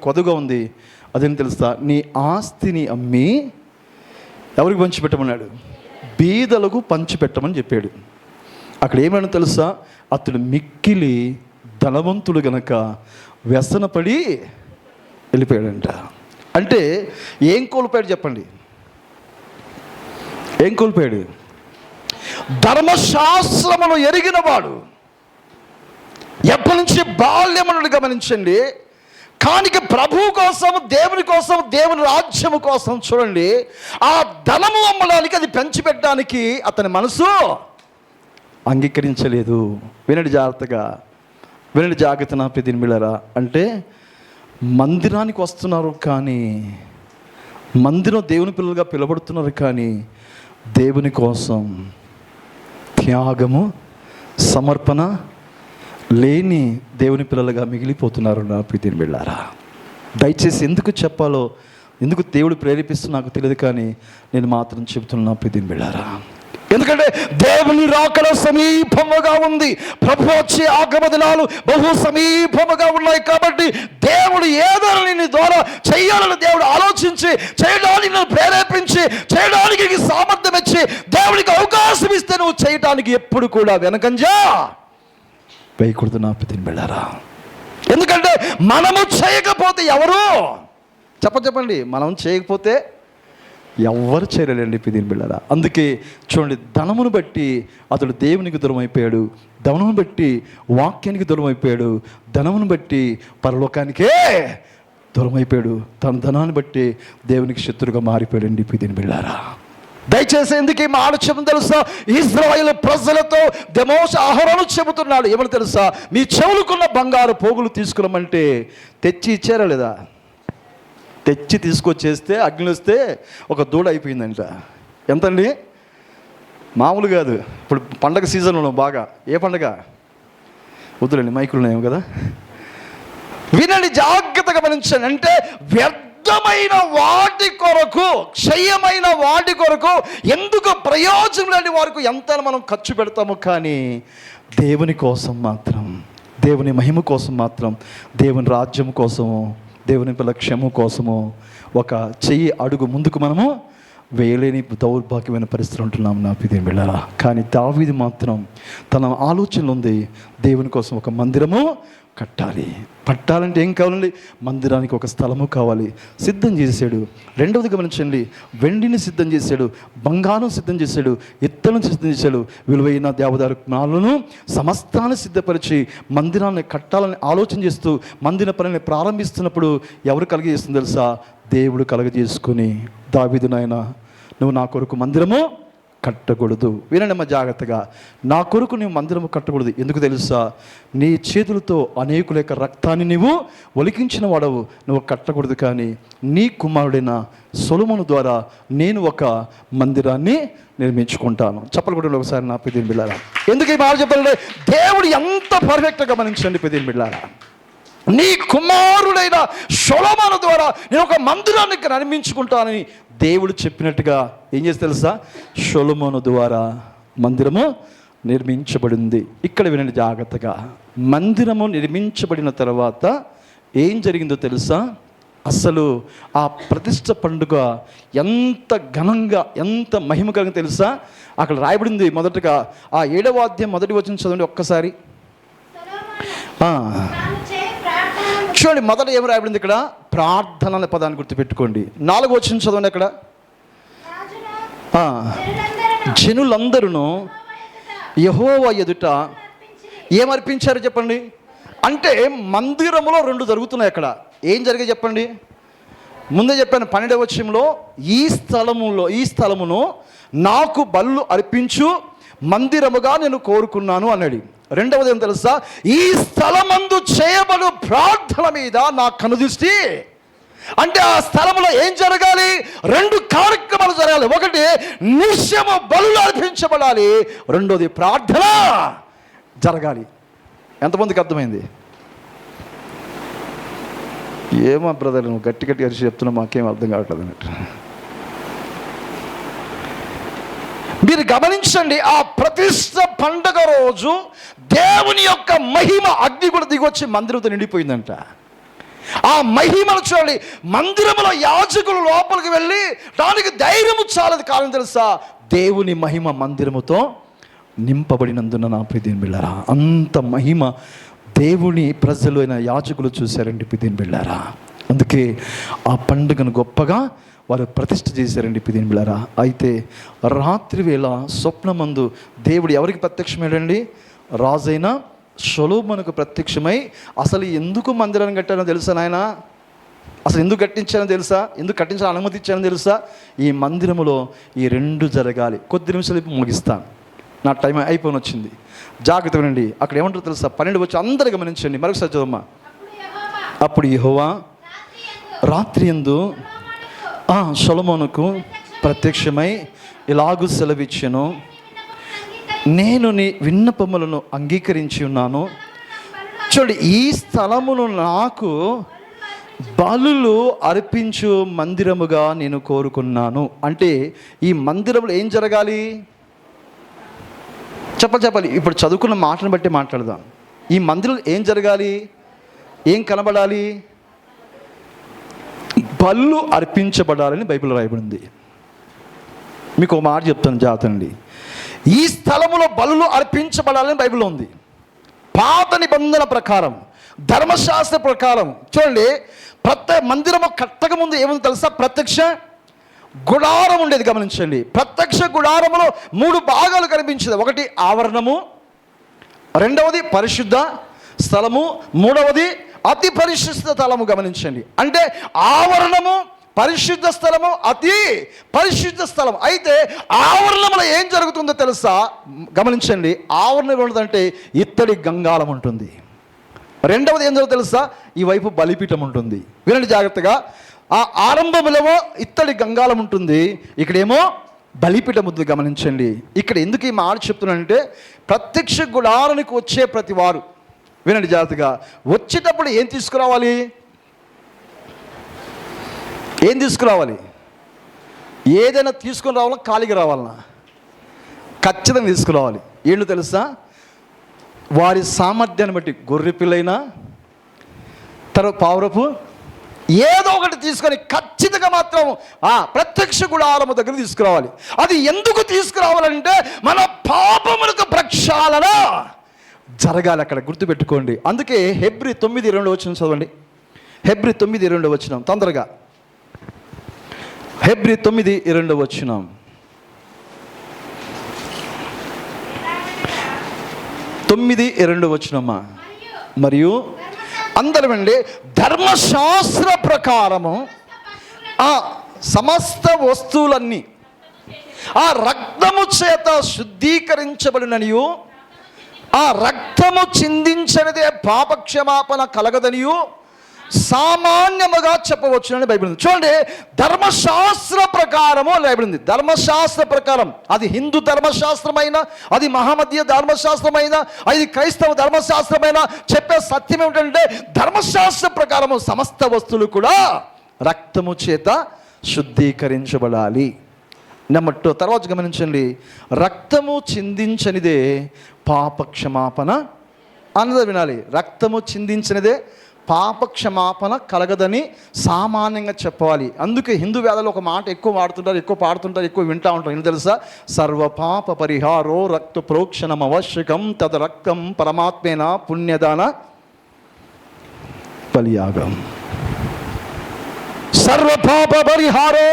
కొదుగా ఉంది. అదేం తెలుసా? నీ ఆస్తిని అమ్మి ఎవరికి పంచిపెట్టమన్నాడు? బీదలకు పంచిపెట్టమని చెప్పాడు. అక్కడ ఏమైనా తెలుసా? అతడు మిక్కిలి ధనవంతుడు గనక వ్యసనపడి వెళ్ళిపోయాడంట. అంటే ఏం కోల్పోయాడు చెప్పండి? ఏం కోల్పోయాడు? ధర్మశాస్త్రమును ఎరిగిన వాడు ఎప్పటి నుంచి బాల్యమును గమనించండి. కానీ ప్రభు కోసం, దేవుని కోసం, దేవుని రాజ్యము కోసం చూడండి, ఆ ధనము అమ్మడానికి, అది పెంచిపెట్టడానికి అతని మనసు అంగీకరించలేదు. వినండి జాగ్రత్తగా, వినండి జాగ్రత్త నా ప్రియ బిడ్డలారా. అంటే మందిరానికి వస్తున్నారు కానీ, మందిరం దేవుని పిల్లలుగా పిలబడుతున్నారు కానీ దేవుని కోసం త్యాగము, సమర్పణ లేని దేవుని పిల్లలుగా మిగిలిపోతున్నారు. నా ప్రియ బిడ్డలారా, దయచేసి ఎందుకు చెప్పాలో, ఎందుకు దేవుడు ప్రేరేపిస్తున్నా నాకు తెలియదు, కానీ నేను మాత్రం చెబుతున్నా ప్రియ బిడ్డలారా. ఎందుకంటే దేవుని రాకడ సమీపముగా ఉంది. ప్రభు వచ్చే ఆగమ దినాలు బహు సమీపముగా ఉన్నాయి. కాబట్టి దేవుడు ఏదో నీ ద్వారా చేయాలని దేవుడు ఆలోచించి, చేయడానికి నువ్వు ప్రేరేపించి, చేయడానికి సామర్థ్యం ఇచ్చి, దేవునికి అవకాశం ఇస్తే నువ్వు చేయడానికి ఎప్పుడు కూడా వెనకంజా వేయకూడదు. నా ప్రియ బిడ్డలారా, ఎందుకంటే మనము చేయకపోతే ఎవరు చెప్పండి, మనం చేయకపోతే ఎవరు చేయలేండి ప్రియ బిడ్డలారా. అందుకే చూడండి, ధనమును బట్టి అతడు దేవునికి దూరం అయిపోయాడు, ధనమును బట్టి వాక్యానికి దూరం అయిపోయాడు, ధనమును బట్టి పరలోకానికే దూరం అయిపోయాడు, తన ధనాన్ని బట్టి దేవునికి శత్రుగా మారిపోయాడండి ప్రియ బిడ్డలారా. దయచేసి ఎందుకు ఈ మాట చెబుతుంది తెలుసా? ఇశ్రాయేలు ప్రజలతో దెమోష ఆహారం చెబుతున్నాడు. ఏమని తెలుసా? మీ చెవులకున్న బంగారు పోగులు తీసుకురమంటే తెచ్చి ఇచ్చారా లేదా? తెచ్చి తీసుకొచ్చేస్తే అగ్ని వస్తే ఒక దూడ అయిపోయిందంట. ఎంతండి? మామూలు కాదు. ఇప్పుడు పండగ సీజన్లో బాగా, ఏ పండగ వద్దులండి, మైకులు ఉన్నాయేమో కదా. వినండి జాగ్రత్తగా గమనించండి. అంటే వ్యర్థమైన వాటి కొరకు, క్షయమైన వాటి కొరకు ఎందుకు ప్రయోజనం లేని వారికి ఎంత మనం ఖర్చు పెడతాము, కానీ దేవుని కోసం మాత్రం, దేవుని మహిమ కోసం మాత్రం, దేవుని రాజ్యం కోసము, దేవుని లక్ష్యము కోసము ఒక చెయ్యి అడుగు ముందుకు మనము వేయలేని దౌర్భాగ్యమైన పరిస్థితులు ఉంటున్నాము. నా ప్రియ బిడ్డలారా, కానీ దావీదు మాత్రం తన ఆలోచనలు ఉంది, దేవుని కోసం ఒక మందిరము పట్టాలంటే ఏం కావాలండి? మందిరానికి ఒక స్థలము కావాలి, సిద్ధం చేశాడు. రెండవది గమనించండి, వెండిని సిద్ధం చేశాడు, బంగారం సిద్ధం చేశాడు, ఇత్తడిని సిద్ధం చేశాడు, విలువైన దేవదారు జ్ఞానులను సమస్తాన్ని సిద్ధపరిచి మందిరాన్ని కట్టాలని ఆలోచన చేస్తూ మందిర పనిని ప్రారంభిస్తున్నప్పుడు ఎవరు కలుగజేస్తుంది తెలుసా? దేవుడు కలుగజేసుకొని, దావీదు నాయనా నువ్వు నా కొరకు మందిరము కట్టకూడదు. వినండి జాగ్రత్తగా. నా కొరకు నీవు మందిరము కట్టకూడదు. ఎందుకు తెలుసా? నీ చేతులతో అనేకుల యొక్క రక్తాన్ని నీవు ఒలికించిన వాడవు, నువ్వు కట్టకూడదు. కానీ నీ కుమారుడైన సొలొమోను ద్వారా నేను ఒక మందిరాన్ని నిర్మించుకుంటాను. చెప్పలు కూడా ఒకసారి నా పెద్ద బిళ్ళారా. ఎందుకు ఈ మాట చెప్పాలంటే దేవుడు ఎంత పర్ఫెక్ట్గా గమనించండి పెద్ద బిళ్ళారా. నీ కుమారుడైన సొలొమోను ద్వారా నేను ఒక మందిరాన్ని నిర్మించుకుంటానని దేవుడు చెప్పినట్టుగా ఏం చేసి తెలుసా? సొలొమోను ద్వారా మందిరము నిర్మించబడింది. ఇక్కడ వినండి జాగ్రత్తగా. మందిరము నిర్మించబడిన తర్వాత ఏం జరిగిందో తెలుసా? అసలు ఆ ప్రతిష్ఠ పండుగ ఎంత ఘనంగా, ఎంత మహిమకరంగా తెలుసా? అక్కడ రాయబడింది. మొదటగా ఆ 7వ అధ్యాయం మొదటి వచనం చదవండి ఒక్కసారి. చూడండి, మొదట ఏం రాయబడింది ఇక్కడ? ప్రార్థన అనే పదాన్ని గుర్తుపెట్టుకోండి. 4వ వచనం చదవండి. అక్కడ జనులందరూ యెహోవా ఎదుట ఏమర్పించారు చెప్పండి? అంటే మందిరములో 2 జరుగుతున్నాయి. అక్కడ ఏం జరిగాయి చెప్పండి? ముందే చెప్పాను 12వ వచనంలో, ఈ స్థలమును నాకు బలులు అర్పించు మందిరముగా నేను కోరుకున్నాను అన్నాడు. రెండవది ఏం తెలుసా? ఈ స్థలమందు చేయబడు ప్రార్థన మీద నా కనుదృష్టి. అంటే ఆ స్థలంలో ఏం జరగాలి? 2 కార్యక్రమాలు జరగాలి. ఒకటి నిత్యము బలులు అర్పించబడాలి, రెండోది ప్రార్థన జరగాలి. ఎంతమందికి అర్థమైంది? ఏమో బ్రదర్, నువ్వు గట్టి అరిచి చెప్తున్నా, మాకేం అర్థం కావట్లేదు అన్నట్టు. మీరు గమనించండి, ఆ ప్రతిష్ఠ పండుగ రోజు దేవుని యొక్క మహిమ అగ్ని కూడా దిగొచ్చి మందిరంతో నిండిపోయిందంట. ఆ మహిమను చూడండి. మందిరంలో యాజకులు లోపలికి వెళ్ళి దానికి ధైర్యము చాలదు. కారణం తెలుసా? దేవుని మహిమ మందిరముతో నింపబడినందున నా ప్రియమైన బిడ్డలారా, అంత మహిమ దేవుని ప్రజలు అయిన యాజకులు చూశారండి ప్రియమైన బిడ్డలారా. అందుకే ఆ పండుగను గొప్పగా వారు ప్రతిష్ఠ చేశారండి ప్రియమైన బిడ్డలారా. అయితే రాత్రి వేళ స్వప్నమందు దేవుడు ఎవరికి ప్రత్యక్షమయ్యాడండి? రాజైన సొలొమోనుకు ప్రత్యక్షమై, అసలు ఎందుకు మందిరాన్ని కట్టానో తెలుసా నాయన? అసలు ఎందుకు కట్టించానో తెలుసా? ఎందుకు కట్టించాలని అనుమతి ఇచ్చానో తెలుసా? ఈ మందిరములో ఈ 2 జరగాలి. కొద్ది నిమిషాలు ముగిస్తాను, నా టైం అయిపోయి వచ్చింది. జాగ్రత్త వినండి. అక్కడ ఏమంటారో తెలుసా? 12 వచ్చి అందరూ గమనించండి. మరొకసారి చదవమ్మా. అప్పుడు యెహోవా రాత్రియందు సొలొమోనుకు ప్రత్యక్షమై ఇలాగు సెలవిచ్చెను, నేను నీ విన్నపములను అంగీకరించి ఉన్నాను. చూడండి, ఈ స్థలమును నాకు బలులు అర్పించు మందిరముగా నేను కోరుకున్నాను. అంటే ఈ మందిరంలో ఏం జరగాలి? చెప్పాలి. ఇప్పుడు చదువుకున్న మాటను బట్టి మాట్లాడదాం. ఈ మందిరంలో ఏం జరగాలి? ఏం కనబడాలి? బలులు అర్పించబడాలని బైబిల్ రాయబడింది. మీకు ఒక మాట చెప్తాను జాగ్రత్తండి. ఈ స్థలములో బలులు అర్పించబడాలని బైబిల్లో ఉంది. పాత నిబంధన ప్రకారం, ధర్మశాస్త్ర ప్రకారం చూడండి, ప్రత్యేక మందిరము కట్టక ముందు ఏముంది తెలుసా? ప్రత్యక్ష గుడారం ఉండేది. గమనించండి, ప్రత్యక్ష గుడారములో 3 భాగాలు కనిపించేది. ఒకటి ఆవరణము, రెండవది పరిశుద్ధ స్థలము, మూడవది అతి పరిశుద్ధ స్థలము. గమనించండి, అంటే ఆవరణము, పరిశుద్ధ స్థలము, అతి పరిశుద్ధ స్థలం. అయితే ఆవరణంలో ఏం జరుగుతుందో తెలుసా? గమనించండి, ఆవరణం ఉన్నదంటే ఇత్తడి గంగాళం ఉంటుంది. రెండవది ఏం జరుగుతుందో తెలుసా? ఈ వైపు బలిపీఠం ఉంటుంది. వినండి జాగ్రత్తగా. ఆ ఆరంభంలో ఇత్తడి గంగాళం ఉంటుంది, ఇక్కడేమో బలిపీఠం ఉంటుంది. గమనించండి. ఇక్కడ ఎందుకు ఈ మాట చెప్తున్నానంటే, ప్రత్యక్ష గుడారానికి వచ్చే ప్రతి వారు వినండి జాగ్రత్తగా, వచ్చేటప్పుడు ఏం తీసుకురావాలి? ఏం తీసుకురావాలి? ఏదైనా తీసుకుని రావాలా? ఖాళీగా రావాలన్నా? ఖచ్చితంగా తీసుకురావాలి. ఏంటో తెలుసా? వారి సామర్థ్యాన్ని బట్టి గొర్రె పిల్లైనా, తర్వాత పావురపు ఏదో ఒకటి తీసుకొని ఖచ్చితంగా మాత్రం ప్రత్యక్ష గుడారము దగ్గర తీసుకురావాలి. అది ఎందుకు తీసుకురావాలంటే మన పాపములకు ప్రక్షాళన జరగాలి. అక్కడ గుర్తుపెట్టుకోండి. అందుకే హెబ్రీ 9:2 వచనం చదవండి. హెబ్రీ 9:2 వచనం తొందరగా. హెబ్రీ 9:2 వచనం. వచనమ్మా. మరియు అందరూ అండి, ధర్మశాస్త్ర ప్రకారము సమస్త వస్తువులన్నీ ఆ రక్తము చేత శుద్ధీకరించబడిననియు, ఆ రక్తము చిందించనిదే పాపక్షమాపణ కలగదనియు సామాన్యముగా చెప్పవచ్చునని బైబిల్ ఉంది. చూడండి, ధర్మశాస్త్ర ప్రకారము బైబిల్ ఉంది. ధర్మశాస్త్ర ప్రకారం, అది హిందూ ధర్మశాస్త్రమైన, అది మహామధ్య ధర్మశాస్త్రమైన, అది క్రైస్తవ ధర్మశాస్త్రమైన చెప్పే సత్యం ఏమిటంటే, ధర్మశాస్త్ర ప్రకారము సమస్త వస్తువులు కూడా రక్తము చేత శుద్ధీకరించబడాలి. నమ్మట్టు తర్వాత గమనించండి, రక్తము చిందించనిదే పాపక్షమాపణ అన్నది వినాలి. రక్తము చిందించనిదే పాపక్షమాపణ కలగదని సామాన్యంగా చెప్పవాలి. అందుకే హిందూ వేదాలు ఒక మాట ఎక్కువ వాడుతుంటారు, ఎక్కువ పాడుతుంటారు, ఎక్కువ వింటూ ఉంటారు. ఏం తెలుసా? సర్వపాప పరిహారో రక్త ప్రోక్షణం అవశ్యకం తద రక్తం పరమాత్మేన పుణ్యదాన బలియాగం. సర్వపాప పరిహారో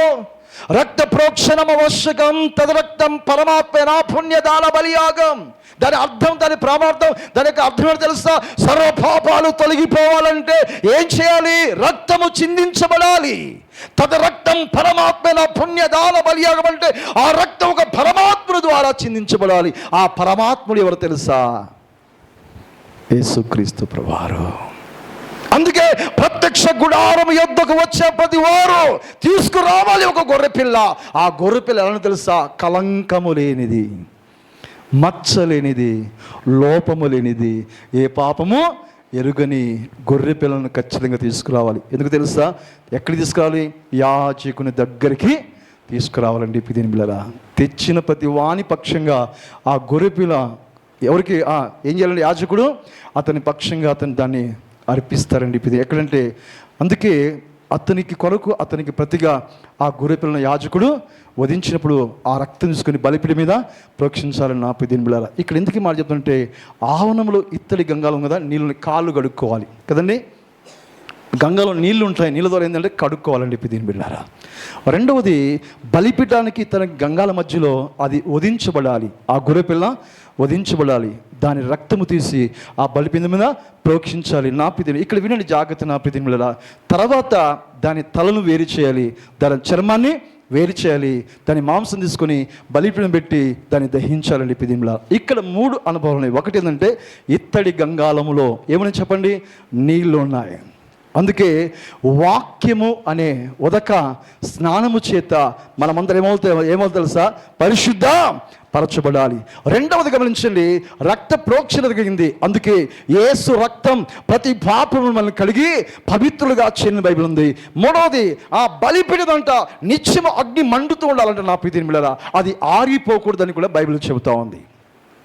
రక్త ప్రోక్షణం అవశ్యకం తదరక్తం పరమాత్మేన పుణ్యదాన బలియాగం. దాని అర్థం, దాని ప్రామార్థం, దాని యొక్క అర్థం ఏంటో తెలుసా? సర్వపాపాలు తొలగిపోవాలంటే ఏం చేయాలి? రక్తము చిందించబడాలి. తదరక్తం పరమాత్మేన పుణ్యదాన బలియాగం అంటే ఆ రక్తం ఒక పరమాత్ముడి ద్వారా చిందించబడాలి. ఆ పరమాత్ముడు ఎవరు తెలుసా? యేసుక్రీస్తు ప్రభువారు. అందుకే ప్రత్యక్ష గుడారం యొద్దకు వచ్చే ప్రతి వారు తీసుకురావాలి ఒక గొర్రెపిల్ల. ఆ గొర్రెపిల్ల ఎలా తెలుసా? కలంకము లేనిది, మచ్చ లేనిది, లోపము లేనిది, ఏ పాపము ఎరుగని గొర్రె పిల్లలను ఖచ్చితంగా తీసుకురావాలి. ఎందుకు తెలుసా? ఎక్కడికి తీసుకురావాలి? యాజకుని దగ్గరికి తీసుకురావాలండి. దీని పిల్లల తెచ్చిన ప్రతి వాని పక్షంగా ఆ గొర్రె పిల్ల ఎవరికి ఏం చేయాలండి? యాజకుడు అతని పక్షంగా దాన్ని అర్పిస్తారండి. ఇది ఎక్కడంటే, అందుకే అతనికి కొరకు, అతనికి ప్రతిగా ఆ గొర్రె పిల్లను యాజకుడు వధించినప్పుడు ఆ రక్తం తీసుకొని బలిపిడి మీద ప్రోక్షించాలని నా దీని బిళ్ళారా. ఇక్కడ ఎందుకు మాట చెప్తుంటే, ఆవరణంలో ఇత్తడి గంగాలం కదా, నీళ్ళని కాళ్ళు కడుక్కోవాలి కదండి. గంగలో నీళ్లు ఉంటాయి, నీళ్ళ ద్వారా ఏంటంటే కడుక్కోవాలండి దీని బిళ్ళారా. రెండవది, బలిపీఠానికి తన గంగాల మధ్యలో అది వధించబడాలి. ఆ గొర్రెపిల్ల వధించబడాలి. దాని రక్తము తీసి ఆ బలిపీఠం మీద ప్రోక్షించాలి. నా పిదిని ఇక్కడ వినండి జాగ్రత్త, నా పిదిని బిళ్ళారా. తర్వాత దాని తలను వేరు చేయాలి, దాని చర్మాన్ని వేరు చేయాలి, దాని మాంసం తీసుకొని బలిపీఠం పెట్టి దాన్ని దహించాలండి. పిదింలా ఇక్కడ 3 అనుభవాలు ఉన్నాయి. ఒకటి ఏంటంటే, ఇత్తడి గంగాలములో ఏమని చెప్పండి? నీళ్ళు ఉన్నాయి. అందుకే వాక్యము అనే ఉదక స్నానము చేత మనమందరం ఏమవుతాం తెలుసా? పరిశుద్ధ పరచబడాలి. రెండవది గమనించండి, రక్త ప్రోక్షణ జరిగింది. అందుకే యేసు రక్తం ప్రతి పాపము మనల్ని కడిగి పవిత్రులుగా చేయని బైబిల్ ఉంది. మూడవది, ఆ బలిపీఠమంట నిత్యము అగ్ని మండుతూ ఉండాలంట నా ప్రియమైన బిడ్డలారా. అది ఆరిపోకూడదని కూడా బైబిల్ చెబుతా ఉంది.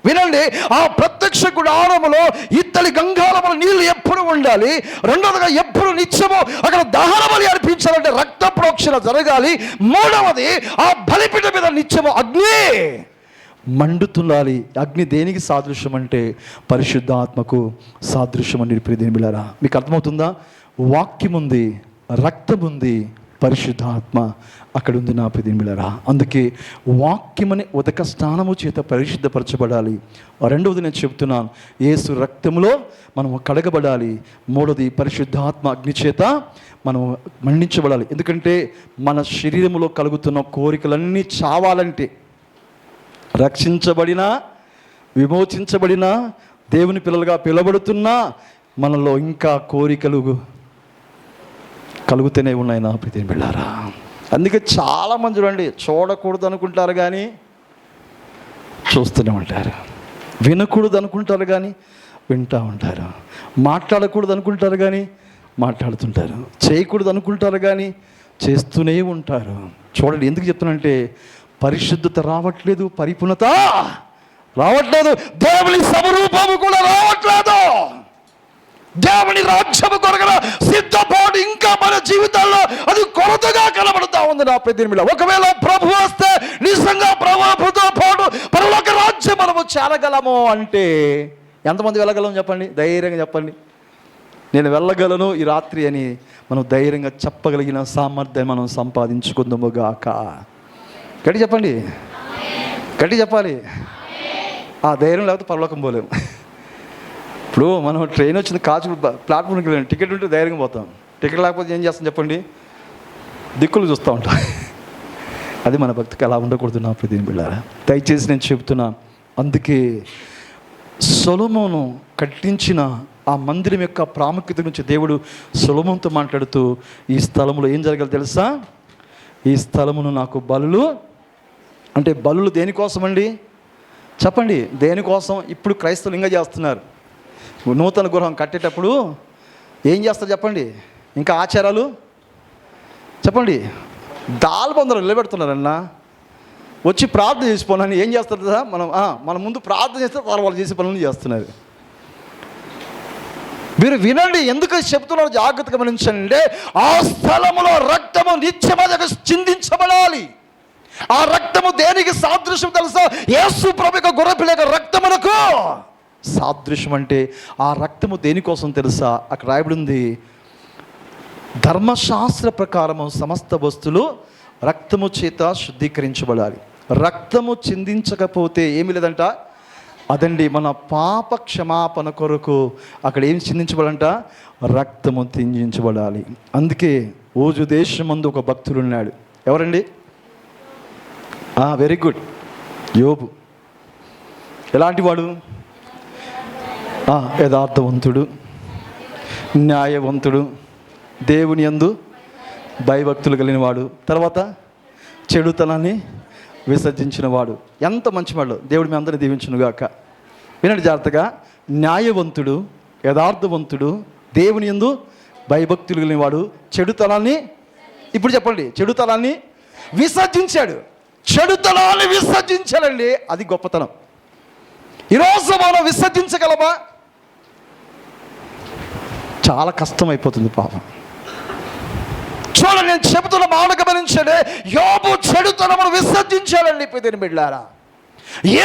వినండి, ఆ ప్రత్యక్ష గుడారములో ఇత్తడి గంగాలములో నీళ్లు ఎప్పుడు ఉండాలి. రెండవదిగా, ఎప్పుడు నిత్యము అక్కడ దహన బలి అర్పించాలంటే రక్త ప్రోక్షణ జరగాలి. మూడవది, ఆ బలిపీఠం మీద నిత్యము అగ్ని మండుతుండాలి. అగ్ని దేనికి సాదృశ్యం అంటే పరిశుద్ధాత్మకు సాదృశ్యం అని ప్రియమైన బిడ్డలారా. మీకు అర్థమవుతుందా? వాక్యం ఉంది, రక్తం ఉంది, పరిశుద్ధాత్మ అక్కడ ఉంది నా ప్రియమైన బిడ్డలారా. అందుకే వాక్యమని ఉదక స్నానము చేత పరిశుద్ధపరచబడాలి. రెండవది నేను చెప్తున్నాను, యేసు రక్తములో మనం కడగబడాలి. మూడవది, పరిశుద్ధాత్మ అగ్ని చేత మనం మండించబడాలి. ఎందుకంటే మన శరీరంలో కలుగుతున్న కోరికలన్నీ చావాలంటే, రక్షించబడినా విమోచించబడినా దేవుని పిల్లలుగా పిలబడుతున్నా మనలో ఇంకా కోరికలు కలుగుతూనే ఉన్నాయి నా ప్రియమైన బిడ్డలారా. అందుకే చాలామంది చూడండి, చూడకూడదు అనుకుంటారు కానీ చూస్తూనే ఉంటారు, వినకూడదు అనుకుంటారు కానీ వింటూ ఉంటారు, మాట్లాడకూడదు అనుకుంటారు కానీ మాట్లాడుతుంటారు, చేయకూడదు అనుకుంటారు కానీ చేస్తూనే ఉంటారు. చూడండి, ఎందుకు చెప్తానంటే, పరిశుద్ధత రావట్లేదు, పరిపూర్ణత రావట్లేదు, దేవుని సమరూపము కూడా రావట్లేదు. దేవుని రాజ్యము కొరగల సిద్ధపాటు ఇంకా మన జీవితాల్లో అది కొరతగా కనబడుతూ ఉంది నా ప్రియమైన. ఒకవేళ ప్రభు వస్తే నిజంగా ప్రభుతో పాటు పరలోక రాజ్యం మనము చేరగలము అంటే ఎంతమంది వెళ్ళగలము చెప్పండి? ధైర్యంగా చెప్పండి, నేను వెళ్ళగలను ఈ రాత్రి అని మనం ధైర్యంగా చెప్పగలిగిన సామర్థ్యం మనం సంపాదించుకుందాము గాక. గట్టి చెప్పండి, గట్టి చెప్పాలి. ఆ ధైర్యం లేకపోతే పరలోకం పోలేము. ఇప్పుడు మనం ట్రైన్ వచ్చింది, కాచు ప్లాట్ఫామ్కి వెళ్ళాం, టికెట్ ఉంటే ధైర్యంగా పోతాం. టికెట్ లేకపోతే ఏం చేస్తాం చెప్పండి? దిక్కులు చూస్తూ ఉంటాం. అది మన భక్తికి అలా ఉండకూడదు నా ప్రియమైన బిడ్డలారా. దయచేసి నేను చెబుతున్నాను. అందుకే సొలొమోను కట్టించిన ఆ మందిరం యొక్క ప్రాముఖ్యత గురించి దేవుడు సొలొమోనుతో మాట్లాడుతూ, ఈ స్థలంలో ఏం జరగాలి తెలుసా? ఈ స్థలమును నాకు బలులు, అంటే బలులు దేనికోసం అండి చెప్పండి? దేనికోసం? ఇప్పుడు క్రైస్తవులు ఇంకా చేస్తున్నారు. నూతన గృహం కట్టేటప్పుడు ఏం చేస్తారు చెప్పండి? ఇంకా ఆచారాలు చెప్పండి. దాల్బందరు నిలబెడుతున్నారన్నా, వచ్చి ప్రార్థన చేసిపోనని ఏం చేస్తారు కదా? మనం ముందు ప్రార్థన చేస్తే వాళ్ళు చేసే పనులు చేస్తున్నారు. మీరు వినండి, ఎందుకు చెప్తున్నారు జాగ్రత్తగా గమనించండి. ఆ స్థలములో రక్తము నిత్యముగా చిందించబడాలి. ఆ రక్తము దేనికి సాదృశ్యం తెలుసా? యేసు ప్రభు యొక్క గొర్రెపిల్ల యొక్క రక్తమునకు సాదృశ్యం. అంటే ఆ రక్తము దేనికోసం తెలుసా? అక్కడ రాయబడి ఉంది, ధర్మశాస్త్ర ప్రకారము సమస్త వస్తువులు రక్తము చేత శుద్ధీకరించబడాలి. రక్తము చిందించకపోతే ఏమీ లేదంట. అదండి మన పాప క్షమాపణ కొరకు అక్కడ ఏం చిందించబడాలంట? రక్తము చిందించబడాలి. అందుకే ఓజు దేశమందు ఒక భక్తుడు ఉన్నాడు. ఎవరండి? వెరీ గుడ్, యోబు. ఎలాంటి వాడు? యథార్థవంతుడు, న్యాయవంతుడు, దేవుని యందు భయభక్తులు కలిగిన వాడు, తర్వాత చెడుతనాన్ని విసర్జించిన వాడు. ఎంత మంచివాడు! దేవుడు మీ అందరిని దీవించునుగాక. వినండి జాగ్రత్తగా. న్యాయవంతుడు, యథార్థవంతుడు, దేవుని యందు భయభక్తులు కలిగిన వాడు, చెడుతనాన్ని, ఇప్పుడు చెప్పండి, చెడుతనాన్ని విసర్జించాడు. చెడుతనాన్ని విసర్జించాలండి, అది గొప్పతనం. ఈరోజు మనం విసర్జించగలమా? చాలా కష్టం అయిపోతుంది పాపం. చూడండి, నేను చెబుతున్న మాట గమనించండి. యోబు చెడుతనమును విసర్జించాలండి. ఇప్పుడు బిడ్డలారా,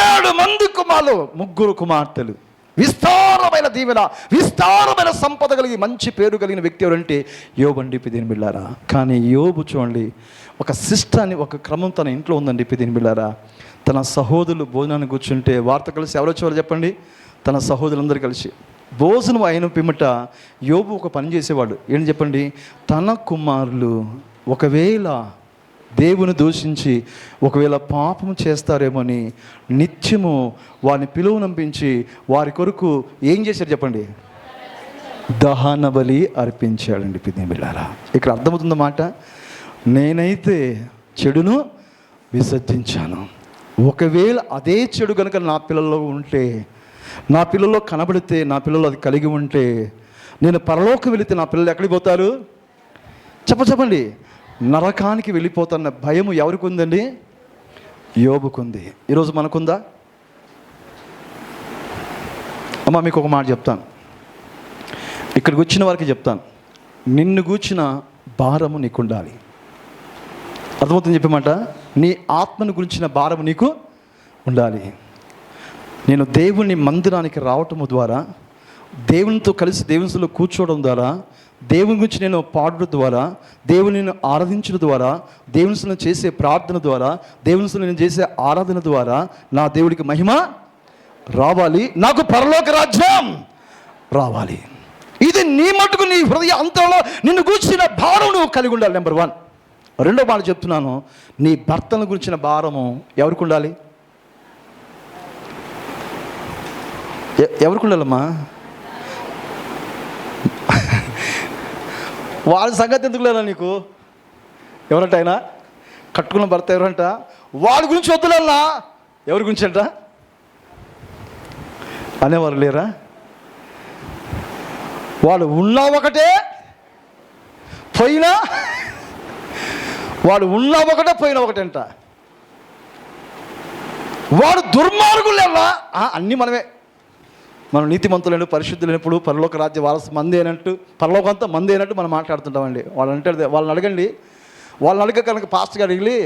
7 మంది కుమారులు, 3 కుమార్తెలు, విస్తారమైన దీవెన, విస్తారమైన సంపద కలిగి మంచి పేరు కలిగిన వ్యక్తి ఎవరంటే యోబు అండి. ఇప్పుడు బిడ్డలారా, కానీ యోబు చూడండి, ఒక శిష్టాన్ని, ఒక క్రమం తన ఇంట్లో ఉందండి. ఇప్పుడు బిడ్డలారా, తన సహోదరులు భోజనాన్ని కూర్చుంటే వారితో కలిసి ఎవరు వచ్చేవారు చెప్పండి? తన సహోదరులందరూ కలిసి భోజనం అయిన పిమ్మట యోబు ఒక పని చేసేవాడు. ఏంటి చెప్పండి? తన కుమారులు ఒకవేళ దేవుని దూషించి ఒకవేళ పాపము చేస్తారేమోని నిత్యము వారిని పిలువనంపించి వారి కొరకు ఏం చేశారు చెప్పండి? దహన బలి అర్పించాడండి. పిదిమిలారా, ఇక్కడ అర్థమవుతుంద మాట. నేనైతే చెడును విసర్జించాను. ఒకవేళ అదే చెడు కనుక నా పిల్లల్లో ఉంటే, నా పిల్లల్లో కనబడితే, నా పిల్లలు అది కలిగి ఉంటే, నేను పరలోకి వెళితే నా పిల్లలు ఎక్కడికి పోతారు చెప్పండి? నరకానికి వెళ్ళిపోతున్న భయము ఎవరికి ఉందండి? యోబుకుంది. ఈరోజు మనకుందా? అమ్మ, మీకు ఒక మాట చెప్తాను, ఇక్కడికి వచ్చిన వారికి చెప్తాను. నిన్ను గూర్చిన భారము నీకు ఉండాలి. అర్థమవుతుంది చెప్పమాట? నీ ఆత్మను గురించిన భారము నీకు ఉండాలి. నేను దేవుని మందిరానికి రావటము ద్వారా, దేవునితో కలిసి దేవునిలో కూర్చోవడం ద్వారా, దేవుని గురించి నేను పాడడం ద్వారా, దేవుని ఆరాధించడం ద్వారా, దేవునిలో చేసే ప్రార్థన ద్వారా, దేవునిలో నేను చేసే ఆరాధన ద్వారా నా దేవుడికి మహిమ రావాలి, నాకు పరలోక రాజ్యం రావాలి. ఇది నీ మటుకు నీ హృదయ అంతరంలో నిన్ను గురించిన భారం నువ్వు కలిగి ఉండాలి. నెంబర్ 1. రెండో మాట చెప్తున్నాను, నీ భర్తను గురించిన భారము ఎవరికి ఉండాలి? ఎవరికి ఉండాలమ్మా? వాళ్ళ సంగతి ఎందుకు లేదా నీకు? ఎవరంట ఆయన? కట్టుకున్న భర్త ఎవరంట? వాళ్ళ గురించి వద్దులన్నా, ఎవరి గురించి అంట అనేవారు లేరా? వాడు ఉన్నా ఒకటే, పోయినా వాడు ఉన్నా ఒకటే, పోయినా ఒకటంట. వాడు దుర్మార్గులేనా? అన్నీ మనమే. మనం నీతిమంతులైన పరిశుద్ధులైనప్పుడు పరలోక రాజ్య వారసు మంది అయినట్టు, పరలోకం అంతా మంది అయినట్టు మనం మాట్లాడుతుంటామండి. వాళ్ళని అడగండి. వాళ్ళని అడిగ కనుక పాస్టర్ గారు అడిగి,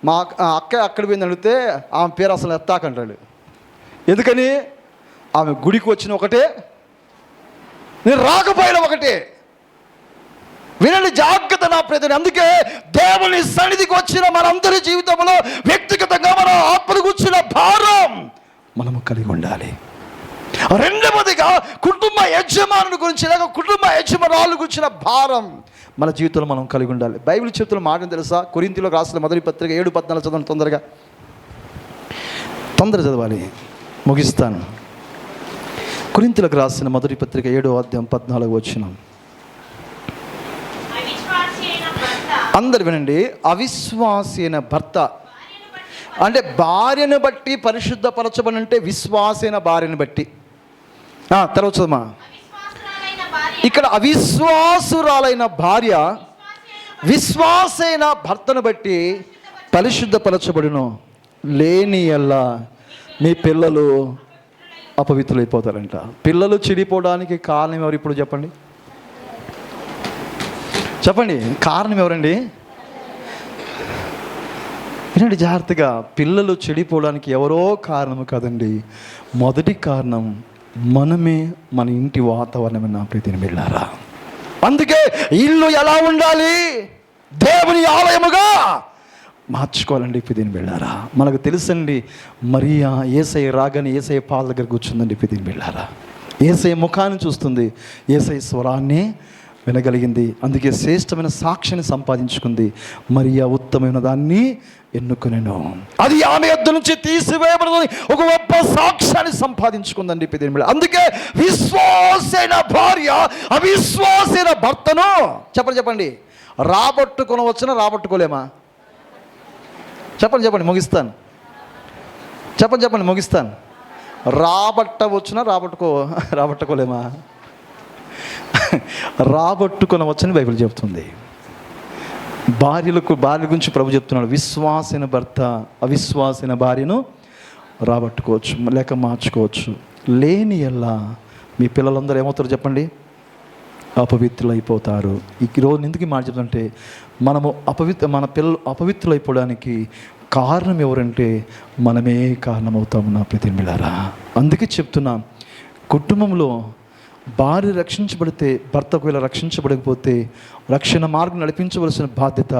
మా అక్క అక్కడ పోయింది అడిగితే ఆమె పేరు అసలు ఎత్తాకంటాడు. ఎందుకని? ఆమె గుడికి వచ్చిన ఒకటే, నేను రాకపోయినా ఒకటే. వినండి జాగ్రత్త నా ప్రజలు. అందుకే దేవుని సన్నిధికి వచ్చిన మనందరి జీవితంలో వ్యక్తిగతంగా మన ఆత్మను కూర్చున్న భారం మనము కలిగి ఉండాలి. రెండవదిగా కుటుంబ యజమానుని గురించి, లేక కుటుంబ యజమానురాలు గురించిన భారం మన జీవితంలో మనం కలిగి ఉండాలి. బైబిల్ చెప్తున్న మాట తెలుసా? కొరింథీయులకు రాసిన మొదటి పత్రిక 7:14 చదవండి. తొందర చదవాలి, ముగిస్తాను. కొరింథీయులకు రాసిన మొదటి పత్రిక 7:14 అందరు వినండి. అవిశ్వాసి అయిన భర్త అంటే భార్యను బట్టి పరిశుద్ధపరచబడి అంటే విశ్వాసైన భార్యను బట్టి. తర్వాత చదమా. ఇక్కడ అవిశ్వాసురాలైన భార్య విశ్వాసైన భర్తను బట్టి పరిశుద్ధపరచబడును, లేని యెల్లా మీ పిల్లలు అపవిత్రులైపోతారంట. పిల్లలు చెడిపోవడానికి కారణం ఎవరు ఇప్పుడు చెప్పండి? కారణం ఎవరండి? వినండి జాగ్రత్తగా. పిల్లలు చెడిపోవడానికి ఎవరో కారణం కాదండి. మొదటి కారణం మనమే, మన ఇంటి వాతావరణమే. నా ప్రీతిని వెళ్ళారా? అందుకే ఇల్లు ఎలా ఉండాలి? దేవుని ఆలయముగా మార్చుకోవాలండి. ప్రీతిని వెళ్ళారా? మనకు తెలుసండి, మరియా యేసయ్య రాగానే యేసయ్య పాద దగ్గర కూర్చుందండి. ప్రీతిని వెళ్ళారా? యేసయ్య ముఖాన్ని చూస్తుంది, యేసయ్య స్వరాన్ని వినగలిగింది. అందుకే శ్రేష్టమైన సాక్షిని సంపాదించుకుంది. మరియా ఉత్తమమైన దాన్ని ఎన్నుకునేను, అది ఆమె యొద్ద నుంచి తీసివేయబడదని ఒక గొప్ప సాక్ష్యాన్ని సంపాదించుకుందండి. అందుకే విశ్వాసైన భార్య అవిశ్వాసైన భర్తను చెప్పండి రాబట్టుకొనవచ్చునా రాబట్టుకోలేమా? చెప్పండి ముగిస్తాను. చెప్పండి ముగిస్తాను. రాబట్టవచ్చునా రాబట్టుకోలేమా? రాబట్టుకొనవచ్చని బైబిల్ చెప్తుంది. భార్య గురించి ప్రభు చెప్తున్నాడు. విశ్వాసైన భర్త అవిశ్వాసైన భార్యను రాబట్టుకోవచ్చు, లేక మార్చుకోవచ్చు. లేని యెల్లా మీ పిల్లలందరూ ఏమవుతారు చెప్పండి? అపవిత్రులైపోతారు. ఈరోజు ఎందుకు మాట చెప్తుంటే, మన పిల్లలు అపవిత్రులైపోవడానికి కారణం ఎవరంటే మనమే కారణమవుతాము. నా ప్రీతిని బిడ్డలారా, అందుకే చెప్తున్నా, కుటుంబంలో భార్య రక్షించబడితే భర్త ఒకవేళ రక్షించబడకపోతే రక్షణ మార్గం నడిపించవలసిన బాధ్యత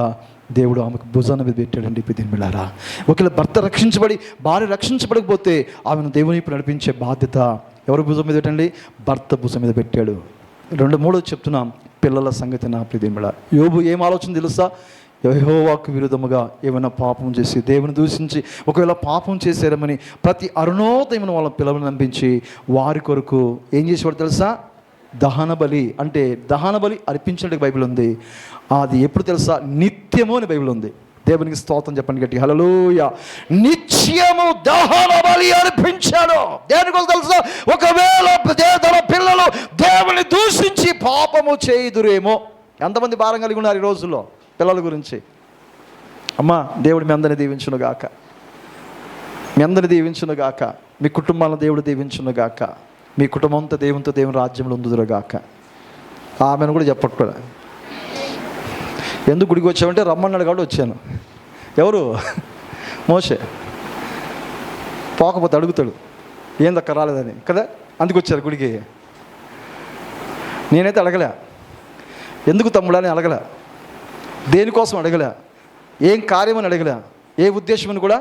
దేవుడు ఆమెకు భుజాన మీద పెట్టాడండి. ప్రీతిని బిడ్డలారా, ఒకవేళ భర్త రక్షించబడి భార్య రక్షించబడకపోతే ఆమెను దేవుని వైపు నడిపించే బాధ్యత ఎవరి భుజం మీద పెట్టండి? భర్త భుజం మీద పెట్టాడు. 2-3 చెప్తున్నాం. పిల్లల సంగతి నా ప్రీతిని బిడ్డ. యోబు ఏం ఆలోచన తెలుసా? యెహోవాకు విరుద్ధముగా ఏమైనా పాపం చేసి దేవుని దూషించి ఒకవేళ పాపం చేశారమని ప్రతి అరుణోదయమున వాళ్ళ పిల్లలను నంపించి వారి కొరకు ఏం చేసేవాడు తెలుసా? దహన బలి. అంటే దహన బలి అర్పించినట్టు బైబిల్ ఉంది. అది ఎప్పుడు తెలుసా? నిత్యము అని బైబిల్ ఉంది. దేవునికి స్తోత్రం చెప్పండి గట్టి హల్లెలూయా. నిత్యము దహన బలి అర్పించాడు. దేనికోసం తెలుసా? ఒకవేళ తన పిల్లలు దేవుని దూషించి పాపము చేయుదురేమో. ఎంతమంది భారం కలిగి ఉన్నారు ఈ రోజుల్లో పిల్లల గురించి? అమ్మా, దేవుడు మీ అందరిని దీవించునుగాక, మీ కుటుంబాలను దేవుడు దీవించునుగాక, మీ కుటుంబంతో దేవుని రాజ్యంలో ఉందుదురుగాక. ఆమెను కూడా చెప్పట్లేదు. ఎందుకు గుడికి వచ్చామంటే రమ్మన్నాడు కాబట్టి వచ్చాను. ఎవరు? మోషే. పోకపోతే అడుగుతాడు ఏందక్క రాలేదని కదా, అందుకు వచ్చారు గుడికి. నేనైతే అడగలే, ఎందుకు తమ్ముడా అని అడగలే, దేనికోసం అడగలే, ఏం కార్యమని అడగలే, ఏ ఉద్దేశమని కూడా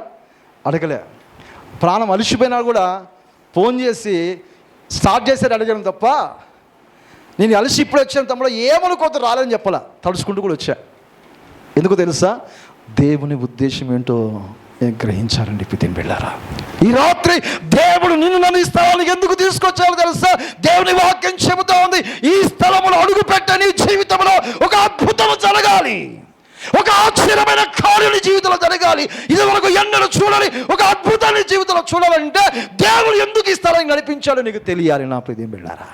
అడగలే. ప్రాణం అలిసిపోయినా కూడా ఫోన్ చేసి స్టార్ట్ చేశారు అడిగాను తప్ప, నేను అలిసి ఇప్పుడు వచ్చాను తమ్ముడు ఏమనుకోవద్దు రాలేదని చెప్పాల, తడుచుకుంటూ కూడా వచ్చా. ఎందుకు తెలుసా? దేవుని ఉద్దేశం ఏంటో గ్రహించారండి. ప్రీతిని బిడ్డలారా, ఈ రాత్రి దేవుడు నిన్ను నన్ను ఈ స్థలానికి ఎందుకు తీసుకొచ్చారో తెలుసా? దేవుని వాక్యం చెబుతా ఉంది, ఈ స్థలములో అడుగు పెట్టని జీవితంలో ఒక అద్భుతం జరగాలి, ఒక ఆశ్చర్యమైన కార్యం జీవితంలో జరగాలి. ఇది వరకు ఎన్నడూ చూడాలి, ఒక అద్భుతాన్ని జీవితంలో చూడాలంటే దేవుడు ఎందుకు ఈ స్థలాన్ని నడిపించాడో నీకు తెలియాలి. నా ప్రీతిని బిడ్డలారా,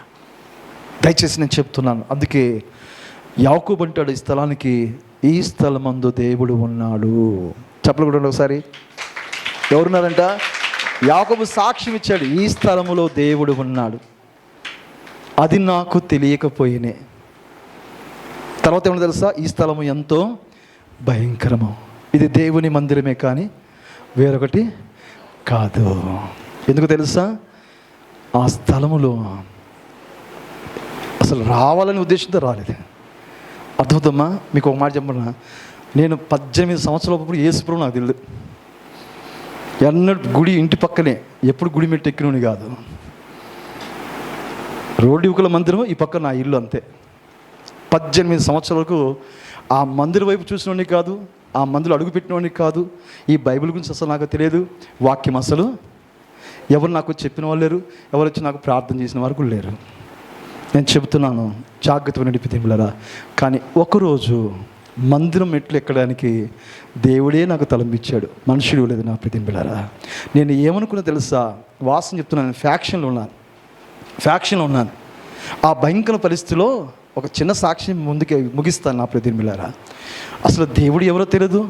దయచేసి నేను చెప్తున్నాను. అందుకే యాకోబు అంటాడు ఈ స్థలానికి, ఈ స్థలమందు దేవుడు ఉన్నాడు. చెప్పకూడదు ఒకసారి. ఎవరున్నారంట? యాకోబు సాక్ష్యం ఇచ్చాడు, ఈ స్థలములో దేవుడు ఉన్నాడు, అది నాకు తెలియకపోయినే. తర్వాత ఏమన్నా తెలుసా? ఈ స్థలము ఎంతో భయంకరము, ఇది దేవుని మందిరమే కానీ వేరొకటి కాదు. ఎందుకు తెలుసా? ఆ స్థలములో అసలు రావాలని ఉద్దేశంతో రాలేదు. అద్భుతమ్మా. మీకు ఒక మాట చెప్పన్నా, నేను 18 సంవత్సరాలప్పుడు యేసుప్రభు నాకు తెలియదు. ఎన్నడూ గుడి ఇంటి పక్కనే, ఎప్పుడు గుడి మెట్టు ఎక్కినోని కాదు. రోడ్డు యువకుల మందిరం, ఈ పక్క నా ఇల్లు, అంతే. 18 సంవత్సరాలకు ఆ మందిర వైపు చూసినోడిని కాదు, ఆ మందిలో అడుగుపెట్టినోడిని కాదు, ఈ బైబిల్ గురించి అసలు నాకు తెలియదు, వాక్యం అసలు ఎవరు నాకు చెప్పిన వాళ్ళు లేరు, ఎవరు వచ్చి నాకు ప్రార్థన చేసిన వారు కూడా లేరు. నేను చెబుతున్నాను, జాగ్రత్తగా నడిపి దేవులారా. కానీ ఒకరోజు మందిరం మెట్లు ఎక్కడానికి దేవుడే నాకు తలంపించాడు, మనుషుడు లేదు నా ప్రతింబిలారా. నేను ఏమనుకున్నా తెలుసా, వాసన చెప్తున్నాను, ఫ్యాక్షన్లో ఉన్నాను. ఆ భయంకర పరిస్థితిలో ఒక చిన్న సాక్షి ముందుకే ముగిస్తాను నా ప్రతింబిలారా. అసలు దేవుడు ఎవరో తెలియదు,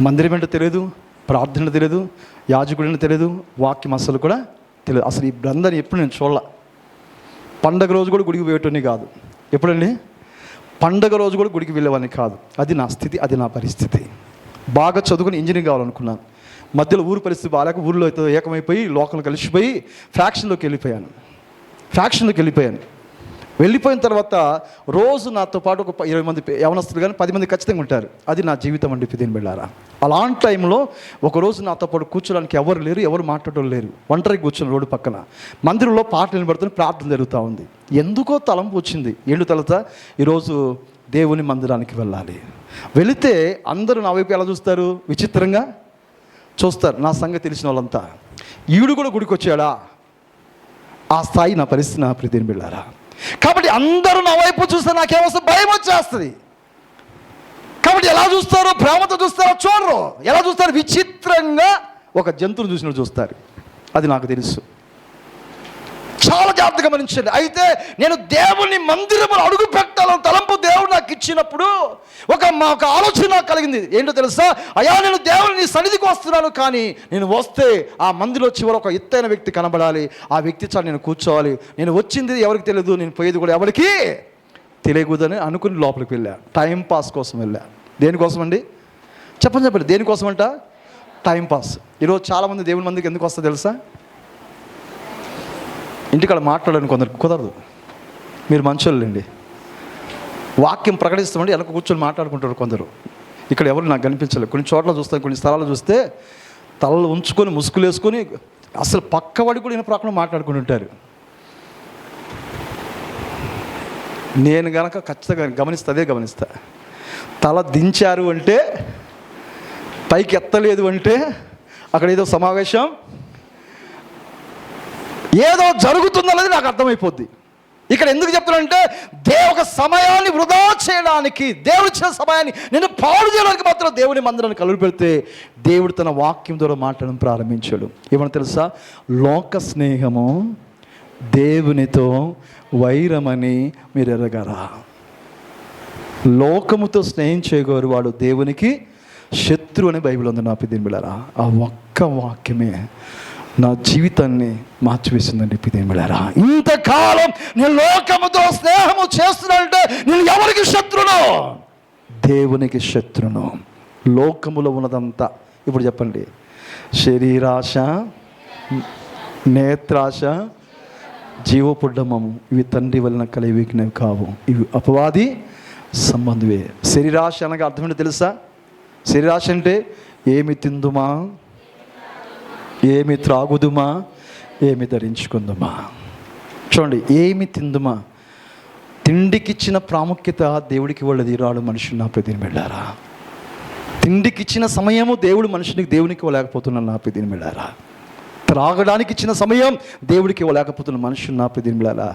మందిరం ఏంటో తెలియదు, ప్రార్థన తెలియదు, యాజకుడిని తెలియదు, వాక్యం అసలు కూడా తెలియదు. అసలు ఈ బృందాన్ని ఎప్పుడు నేను చూడాల. పండగ రోజు కూడా గుడికి పోయేటోని కాదు. ఎప్పుడండి? పండగ రోజు కూడా గుడికి వెళ్ళేవాడిని కాదు. అది నా స్థితి, అది నా పరిస్థితి. బాగా చదువుకుని ఇంజనీరింగ్ కావాలనుకున్నాను. మధ్యలో ఊరు పరిస్థితి బాగాలేక ఊరిలో అయితే ఏకమైపోయి లోకల్ కలిసిపోయి ఫ్యాక్షన్లోకి వెళ్ళిపోయాను. వెళ్ళిపోయిన తర్వాత రోజు నాతో పాటు ఒక 20 మంది యవనస్తులు కానీ 10 మంది ఖచ్చితంగా ఉంటారు. అది నా జీవితం అండి దీని వెళ్ళారా. అలాంటి టైంలో ఒకరోజు నాతో పాటు కూర్చోడానికి ఎవరు లేరు, ఎవరు మాట్లాడడం లేరు. ఒంటరికి కూర్చొని రోడ్డు పక్కన మందిరంలో పాటలు వినబడుతున్న ప్రార్థన జరుగుతూ ఉంది. ఎందుకో తలంపు వచ్చింది, ఏండు తలత ఈరోజు దేవుని మందిరానికి వెళ్ళాలి. వెళితే అందరూ నా వైపు ఎలా చూస్తారు, విచిత్రంగా చూస్తారు. నా సంగతి తెలిసిన వాళ్ళంతా ఈడు కూడా గుడికి వచ్చాడా, ఆ స్థాయి నా పరిస్థితి నా ప్రియమైన బిడ్డలారా. కాబట్టి అందరూ నా వైపు చూస్తే నాకేమొస్తుంది, భయం వచ్చేస్తుంది. కాబట్టి ఎలా చూస్తారో, ప్రేమతో చూస్తారో చూడరు. ఎలా చూస్తారు, విచిత్రంగా ఒక జంతువును చూసినట్టు చూస్తారు. అది నాకు తెలుసు. చాలా జాగ్రత్తగా గమనించండి. అయితే నేను దేవుని మందిరములు అడుగు పెట్టాలని తలంపు దేవుడు నాకు ఇచ్చినప్పుడు ఒక ఆలోచన నాకు కలిగింది. ఏంటో తెలుసా, అయ్యా నేను దేవుని సన్నిధికి వస్తున్నాను, కానీ నేను వస్తే ఆ మందిలో చివర ఒక ఎత్తైన వ్యక్తి కనబడాలి, ఆ వ్యక్తి చాలు నేను కూర్చోవాలి. నేను వచ్చింది ఎవరికి తెలియదు, నేను పోయేది కూడా ఎవరికి తెలియకూడదని అనుకుని లోపలికి వెళ్ళా. టైం పాస్ కోసం వెళ్ళా. దేనికోసం అండి చెప్పండి, దేనికోసం అంట? Time pass. ఈరోజు చాలామంది దేవుని మందికి ఎందుకు వస్తుందో తెలుసా, ఇంటికాడ మాట్లాడని కొందరు కుదరదు. మీరు మంచోళ్ళండి, వాక్యం ప్రకటిస్తామండి వెనక కూర్చొని మాట్లాడుకుంటారు కొందరు. ఇక్కడ ఎవరు నాకు కనిపించలేదు. కొన్ని చోట్ల చూస్తాను, కొన్ని స్థలాలు చూస్తే తలలు ఉంచుకొని ముసుగులు వేసుకొని అసలు పక్కవాడి కూడా ప్రకారం మాట్లాడుకుని ఉంటారు. నేను కనుక ఖచ్చితంగా అదే గమనిస్తా. తల దించారు అంటే, పైకి ఎత్తలేదు అంటే అక్కడ ఏదో సమావేశం, ఏదో జరుగుతుందన్నది నాకు అర్థమైపోద్ది. ఇక్కడ ఎందుకు చెప్తున్నానంటే, ఒక సమయాన్ని వృధా చేయడానికి, దేవుడు ఇచ్చిన సమయాన్ని నేను పాడు చేయడానికి మాత్రం దేవుని మందిరాన్ని కలుగు పెడితే దేవుడు తన వాక్యం ద్వారా మాట్లాడడం ప్రారంభించాడు. ఏమన్నా తెలుసా, లోక స్నేహము దేవునితో వైరమని మీరు ఎరగరా. లోకముతో స్నేహం చేయగోరు వాడు దేవునికి శత్రు అని బైబిల్ ఉంది నా పిదిని బిళ్ళారా. ఆ ఒక్క వాక్యమే నా జీవితాన్ని మార్చివేసిందండి పిదిని బిళ్ళారా. ఇంతకాలం నేను లోకముతో స్నేహము చేస్తున్నానంటే నేను ఎవరికి శత్రును? దేవునికి శత్రును. లోకములో ఉన్నదంతా ఇప్పుడు చెప్పండి, శరీరాశ, నేత్రాశ, జీవపుడ్డమము, ఇవి తండ్రి వలన కలిగినవి కావు, ఇవి అపవాది సంబంధువే. శరీరాశ అనగా అర్థం ఏంటో తెలుసా? శరీరాశ అంటే ఏమి తిందుమా, ఏమి త్రాగుదుమా, ఏమి ధరించుకుందుమా. చూడండి, ఏమి తిందుమా, తిండికిచ్చిన ప్రాముఖ్యత దేవుడికి వాళ్ళది రాడు మనుషులు నా ప్రతిని వెళ్ళారా. తిండికిచ్చిన సమయము దేవుడు మనుషునికి దేవునికి ఇవ్వలేకపోతున్నాను నా ప్రతిని వెళ్ళారా. త్రాగడానికి ఇచ్చిన సమయం దేవుడికి ఇవ్వలేకపోతున్న మనుషులు నా ప్రతిని వెళ్ళారా.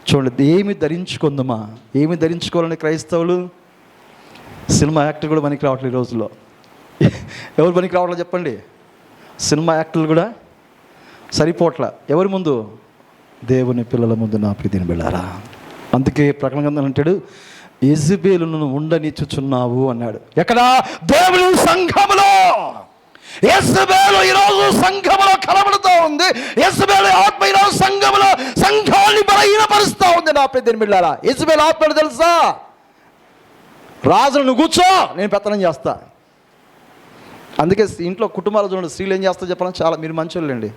చూడండి, ఏమి ధరించుకుందామా, ఏమి ధరించుకోవాలని క్రైస్తవులు, సినిమా యాక్టర్ కూడా పనికి రావట్లేదు ఈ రోజుల్లో. ఎవరు పనికి రావట్లేదు చెప్పండి? సినిమా యాక్టర్లు కూడా సరిపోట్ల. ఎవరి ముందు? దేవుని పిల్లల ముందు నా ప్రియని వెళ్ళారా. అందుకే ప్రకటన గ్రంథం అంటాడు, యెజబెలును ఉండనిచ్చుచున్నావు అన్నాడు. ఎక్కడ? దేవుని సంఘములో. యెజబెలు ఈరోజు సంఘములో కలబడుతూ ఉంది. యెజబెలు ఆత్మ ఈరోజు సంఘాన్ని బలహీనపరుస్తూ ఉంది నా ప్రియని వెళ్ళారా. యెజబెలు ఆత్మ తెలుసా, రాజును నువ్వు కూర్చో, నేను పెత్తనం చేస్తా. అందుకే ఇంట్లో కుటుంబాలు చూడండి, స్త్రీలు ఏం చేస్తా చెప్పాలని, చాలా మీరు మంచోళ్ళండి.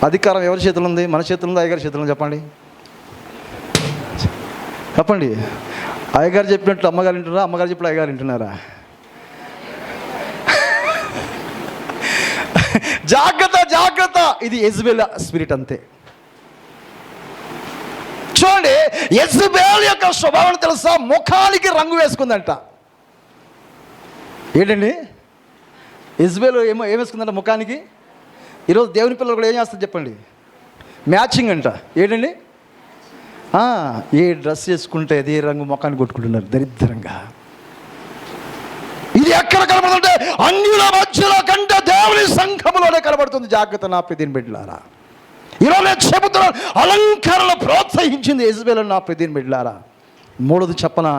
అధికారం ఎవరి చేతులు ఉంది? మన చేతులు ఉంది, అయ్యగారి చేతులు ఉంది? చెప్పండి చెప్పండి. అయ్యగారు చెప్పినట్టు అమ్మగారు వింటున్నారా, అమ్మగారు చెప్పినట్టు అయ్యగారు వింటున్నారా? జాగ్రత్త జాగ్రత్త, ఇది యెజబెల్ స్పిరిట్ అంతే. చూడండి, యెజబెల్ యొక్క స్వభావం తెలుసా? ముఖానికి రంగు వేసుకుందంట. ఏంటండి యెజబెల్ ఏం వేసుకుందంట ముఖానికి? ఈరోజు దేవుని పిల్లలు కూడా ఏం చేస్తారు చెప్పండి? మ్యాచింగ్ అంట. ఏంటండి? ఏ డ్రెస్ వేసుకుంటే అదే రంగు ముఖాన్ని కొట్టుకుంటున్నారు దరిద్రంగా. ఇది ఎక్కడ కనబడుతుంటే అన్యుల మధ్యలో కంటే దేవుని సంఘములోనే కనబడుతుంది. జాగ్రత్త నా ప్రియమైన బిడ్డలారా. ఈరోజు నేను చెబుతున్నాను, అలంకరణలు ప్రోత్సహించింది యెజబెల్ నా ప్రియమైన బిడ్డలారా. మూడోది చెప్పనా?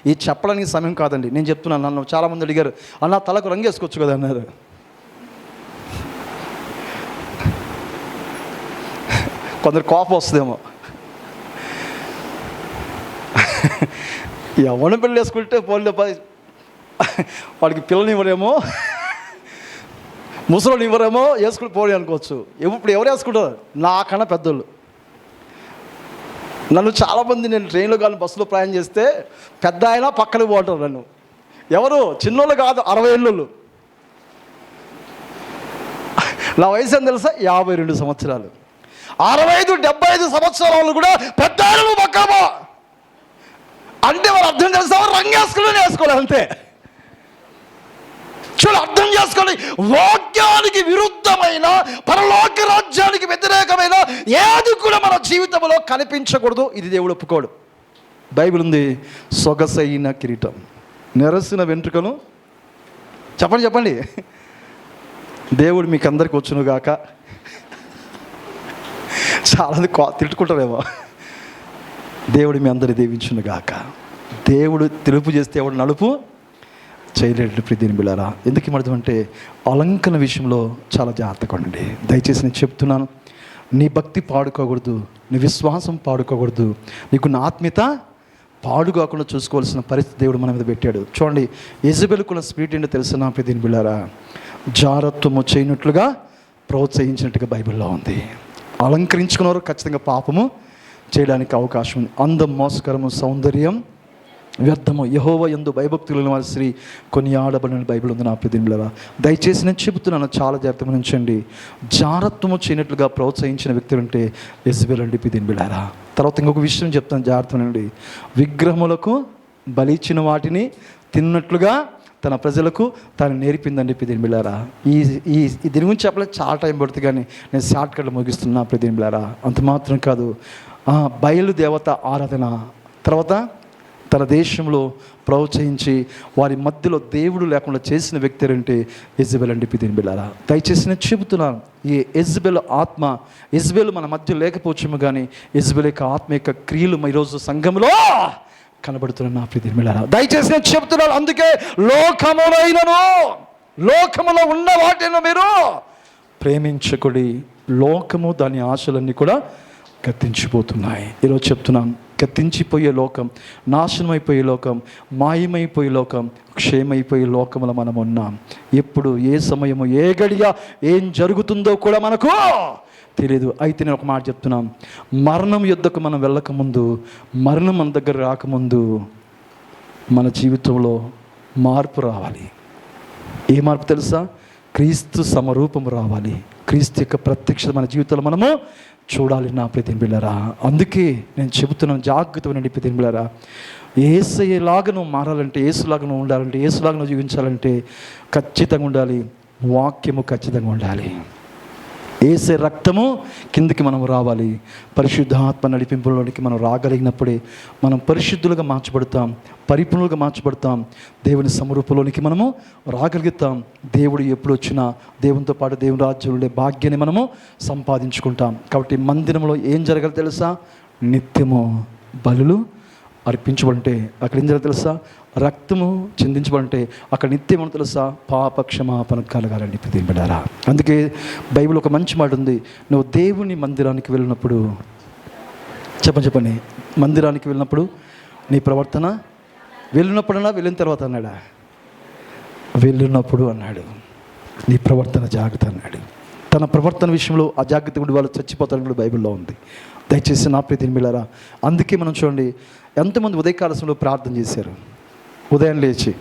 ఈ చెప్పడానికి సమయం కాదండి, నేను చెప్తున్నాను. నన్ను చాలామంది అడిగారు, అన్న తలకు రంగు వేసుకోవచ్చు కదా అన్నారు. కొందరు కోపం వస్తుందేమో, ఎవరిని పెళ్ళి వేసుకుంటే పోలే, వాడికి పిల్లల్ని ఇవ్వరేమో, ముసలిని ఇవ్వరేమో, వేసుకుని పోలే అనుకోవచ్చు. ఇప్పుడు ఎవరు వేసుకుంటారు? నాకన్నా పెద్దోళ్ళు. నన్ను చాలామంది, నేను ట్రైన్లో కానీ బస్సులో ప్రయాణం చేస్తే పెద్ద ఆయన పక్కన పోతారు నన్ను. ఎవరు? చిన్నోళ్ళు కాదు, 60 ఏళ్ళు. నా వయసు ఏం తెలుసా? 52 సంవత్సరాలు. 65, 75 సంవత్సరాల వాళ్ళు కూడా పెద్ద ఆయన పక్కన అంటే వాళ్ళు అర్థం తెలుసా? రంగు వేసుకోవాలి అంతే. చూడు, అర్థం చేసుకోండి. వాక్యానికి విరుద్ధమైన, పరలోక రాజ్యానికి వ్యతిరేకమైన ఏది కూడా మన జీవితంలో కనిపించకూడదు. ఇది దేవుడు ఒప్పుకోడు. బైబిల్ ఉంది, సొగసైన కిరీటం, నెరసిన వెంట్రుకను. చెప్పండి దేవుడు మీకు అందరికి వచ్చును గాక. చాలా తిట్టుకుంటారేమో. దేవుడు మీ అందరి దీవించును గాక. దేవుడు తెలుపు చేస్తే ఎవడు నలుపు చేయలేడు. ప్రియమైన బిడ్డలారా, ఎందుకు మడతామంటే అలంకరణ విషయంలో చాలా జాగ్రత్తగా ఉండండి. దయచేసి నేను చెప్తున్నాను, నీ భక్తి పాడుకోకూడదు, నీ విశ్వాసం పాడుకోకూడదు, నీకు నా ఆత్మీయత పాడుకోకుండా చూసుకోవాల్సిన పరిస్థితి దేవుడు మన మీద పెట్టాడు. చూడండి, యెజబెల్కున్న స్పిరిట్ ఏంటో తెలుసు నా ప్రియమైన బిడ్డలారా? జారత్వము చేయనట్లుగా ప్రోత్సహించినట్టుగా బైబిల్లో ఉంది. అలంకరించుకున్నవారు ఖచ్చితంగా పాపము చేయడానికి అవకాశం ఉంది. అందం, మోసకరము, సౌందర్యం వ్యర్థము, యెహోవా యందు భయభక్తులు వారి శ్రీ కొనియాడబడిన బైబిల్ ఉంది నా ప్రియమైన. దయచేసి నేను చెబుతున్నాను, చాలా జాగ్రత్తగా ఉంచండి. జారత్వము చేయనట్లుగా ప్రోత్సహించిన వ్యక్తులు అంటే యెజబెల్ అండి ప్రియమైన. తర్వాత ఇంకొక విషయం చెప్తాను, జాగ్రత్తనండి. విగ్రహములకు బలిచ్చిన వాటిని తిన్నట్లుగా తన ప్రజలకు తాను నేర్పిందండి ప్రియమైన. ఈ దీని గురించి చెప్పలేదు, చాలా టైం పడుతుంది, కానీ నేను షార్ట్ కట్లో ముగిస్తున్నా ప్రియమైన. అంత మాత్రం కాదు, బయలు దేవత ఆరాధన, తర్వాత తన దేశంలో ప్రోత్సహించి వారి మధ్యలో దేవుడు లేకుండా చేసిన వ్యక్తి అంటే యెజబెల్ అండి ప్రియమైన. దయచేసి నేను చెబుతున్నాను, ఈ యెజబెల్ ఆత్మ, యెజబెల్ మన మధ్య లేకపోవచ్చేమో, కానీ యెజబెల్ యొక్క ఆత్మ యొక్క క్రియలు ఈరోజు సంఘంలో కనబడుతున్నాను నా ప్రియమైన. దయచేసి నేను చెబుతున్నాను, అందుకే లోకములో ఉన్న వాటిని మీరు ప్రేమించకుడి. లోకము దాని ఆశలన్నీ కూడా గతించిపోతున్నాయి. ఈరోజు చెప్తున్నాను, గతించిపోయే లోకం, నాశనమైపోయే లోకం, మాయమైపోయే లోకం, క్షేమైపోయే లోకంలో మనం ఉన్నాం. ఎప్పుడు, ఏ సమయము, ఏ గడియ ఏం జరుగుతుందో కూడా మనకు తెలియదు. అయితే నేను ఒక మాట చెప్తున్నాను, మరణం యుద్ధకు మనం వెళ్ళకముందు, మరణం మన దగ్గర రాకముందు మన జీవితంలో మార్పు రావాలి. ఏ మార్పు తెలుసా? క్రీస్తు సమరూపం రావాలి. క్రీస్తు యొక్క ప్రత్యక్షత మన జీవితంలో మనము చూడాలి నా ప్రియమైన బిడ్డలారా. అందుకే నేను చెబుతున్నాను, జాగ్రత్తగా ఉండండి ప్రియమైన బిడ్డలారా. యేసయ్యలాగా నువ్వు మారాలంటే, యేసులాగా నువ్వు ఉండాలంటే, యేసులాగా నువ్వు జీవించాలంటే ఖచ్చితంగా ఉండాలి, వాక్యము ఖచ్చితంగా ఉండాలి. యేసే రక్తము కిందకి మనం రావాలి. పరిశుద్ధాత్మ నడిపింపులోనికి మనం రాగలిగినప్పుడే మనం పరిశుద్ధులుగా మార్చబడతాం, పరిపూర్ణులుగా మార్చబడతాం, దేవుని సమరూపంలోనికి మనము రాగలుగుతాం. దేవుడు ఎప్పుడు వచ్చినా దేవునితో పాటు దేవుని రాజ్యంలో ఉండే భాగ్యాన్ని మనము సంపాదించుకుంటాం. కాబట్టి మందిరంలో ఏం జరగాలి తెలుసా? నిత్యము బలులు అర్పించబడితే అక్కడ ఏం జరగాలి తెలుసా? రక్తము చిందించబడితే అక్కడ నిత్యం తెలుసా? పాప క్షమాపణ కలగాలండి ప్రియమైన. అందుకే బైబిల్ ఒక మంచి మాట ఉంది, నువ్వు దేవుని మందిరానికి వెళ్ళినప్పుడు, చెప్పండి, మందిరానికి వెళ్ళినప్పుడు నీ ప్రవర్తన, వెళ్ళినప్పుడన్నా వెళ్ళిన తర్వాత అన్నాడా? వెళ్ళినప్పుడు అన్నాడు, నీ ప్రవర్తన జాగ్రత్త అన్నాడు. తన ప్రవర్తన విషయంలో అజాగ్రత్త ఉండి వాళ్ళు చచ్చిపోతారని కూడా బైబిల్లో ఉంది. దయచేసి నా ప్రియమైన. అందుకే మనం చూడండి, ఎంతమంది ఉదయకాల సమయంలో ప్రార్థన చేశారు, ఉదయం లేచి.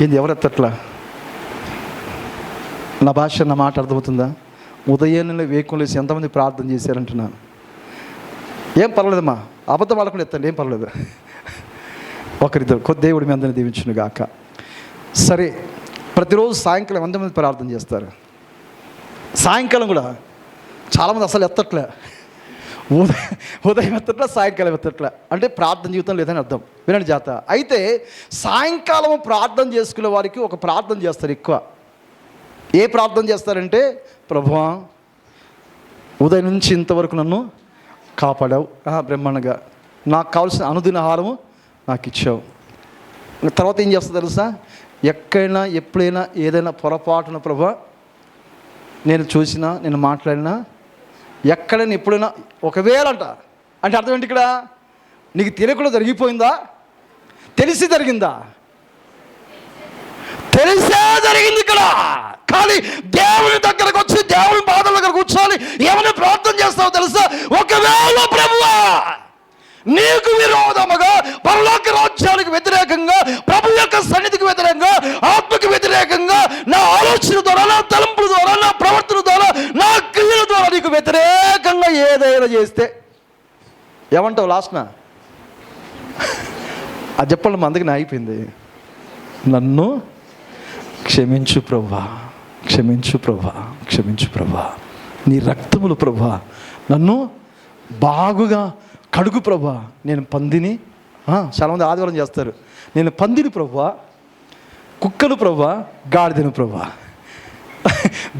ఏంది ఎవరెత్తట్లా? నా భాష, నా మాట అర్థమవుతుందా? ఉదయాన్నే వేకులు లేసి ఎంతమంది ప్రార్థన చేశారంటున్నాను. ఏం పర్వాలేదమ్మా, అబద్ధం ఆడకుండా ఎత్తండి, ఏం పర్వాలేదు. ఒకరిద్దరు దేవుడు మీ అందరిని దీవించును గాక. సరే, ప్రతిరోజు సాయంకాలం ఎంతమంది ప్రార్థన చేస్తారు? సాయంకాలం కూడా చాలామంది అసలు ఎత్తట్లే. ఉదయం ఎత్తట్లే, సాయంకాలం ఎత్తట్లే. అంటే ప్రార్థన జీవితం లేదని అర్థం. వినండి జాత. అయితే సాయంకాలం ప్రార్థన చేసుకునే వారికి ఒక ప్రార్థన చేస్తారు ఎక్కువ. ఏ ప్రార్థన చేస్తారంటే, ప్రభువా ఉదయం నుంచి ఇంతవరకు నన్ను కాపాడావు, బ్రహ్మాండంగా నాకు కావాల్సిన అనుదిన ఆహారము నాకు ఇచ్చావు. తర్వాత ఏం చేస్తా తెలుసా? ఎక్కడైనా ఎప్పుడైనా ఏదైనా పొరపాటున ప్రభువా నేను చూసినా, నేను మాట్లాడినా, ఎక్కడైనా ఎప్పుడైనా ఒకవేళ అంటే అర్థం ఏంటి? ఇక్కడ నీకు తెలియకుండా జరిగిపోయిందా? తెలిసి జరిగిందా? తెలిసే జరిగింది ఇక్కడ. కానీ దేవుని దగ్గరకు వచ్చి దేవుని బాధల దగ్గర కూర్చోవాలి. ఏమైనా ప్రార్థన చేస్తావో తెలుసా? ఒకవేళ ప్రభువా నీకు విరోధముగా, పరలోక రాజ్యానికి వ్యతిరేకంగా, ప్రభు యొక్క సన్నిధికి వ్యతిరేకంగా, ఆత్మకి వ్యతిరేకంగా, నా ఆలోచన ద్వారా, నా తలంపుల ద్వారా, నా ప్రవర్తన ద్వారా, నా క్రియల ద్వారా నీకు వ్యతిరేకంగా ఏదైనా చేస్తే ఏమంటావు లాస్ట్న? అది చెప్పండి, మా అందుకని అయిపోయింది. నన్ను క్షమించు ప్రభువా, క్షమించు ప్రభువా, క్షమించు ప్రభువా, నీ రక్తములు ప్రభువా నన్ను బాగుగా కడుగు ప్రభువా. నేను పందిని, చాలామంది ఆదివారం చేస్తారు, నేను పందిని ప్రభువా, కుక్కను ప్రభువా, గాడిదను ప్రభువా.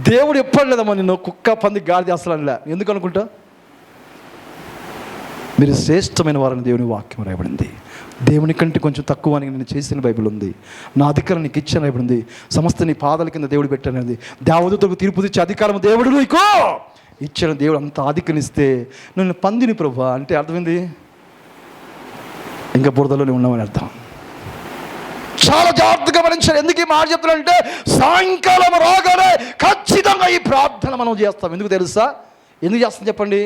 దేవుడు ఎప్పుడు లేదమ్మా నిన్ను కుక్క, పంది, గాడిద అసలు అనలే. ఎందుకు అనుకుంటా? మీరు శ్రేష్టమైన వారని దేవుని వాక్యం రాయబడింది. దేవుని కంటే కొంచెం తక్కువ అని నేను చేసిన బైబిల్ ఉంది. నా అధికారం నీకు ఇచ్చిన బైబిల్ ఉంది. సమస్త నీ పాదాల కింద దేవుడు పెట్టానది. దేవదూతలకు తీర్పు తెచ్చే అధికారం దేవుడు నీకు ఇచ్చిన. దేవుడు అంత ఆధిక్యనిస్తే నేను పందిని ప్రభువా అంటే అర్థమైంది, ఇంకా బురదలోనే ఉన్నామని అర్థం. చాలా జాగ్రత్తగా గమనించాలి. ఎందుకు ఈ మాట చెప్తున్నానంటే, సాయంకాలం రాగానే ఖచ్చితంగా ఈ ప్రార్థన మనం చేస్తాం. ఎందుకు తెలుసా? ఎందుకు చేస్తాం చెప్పండి?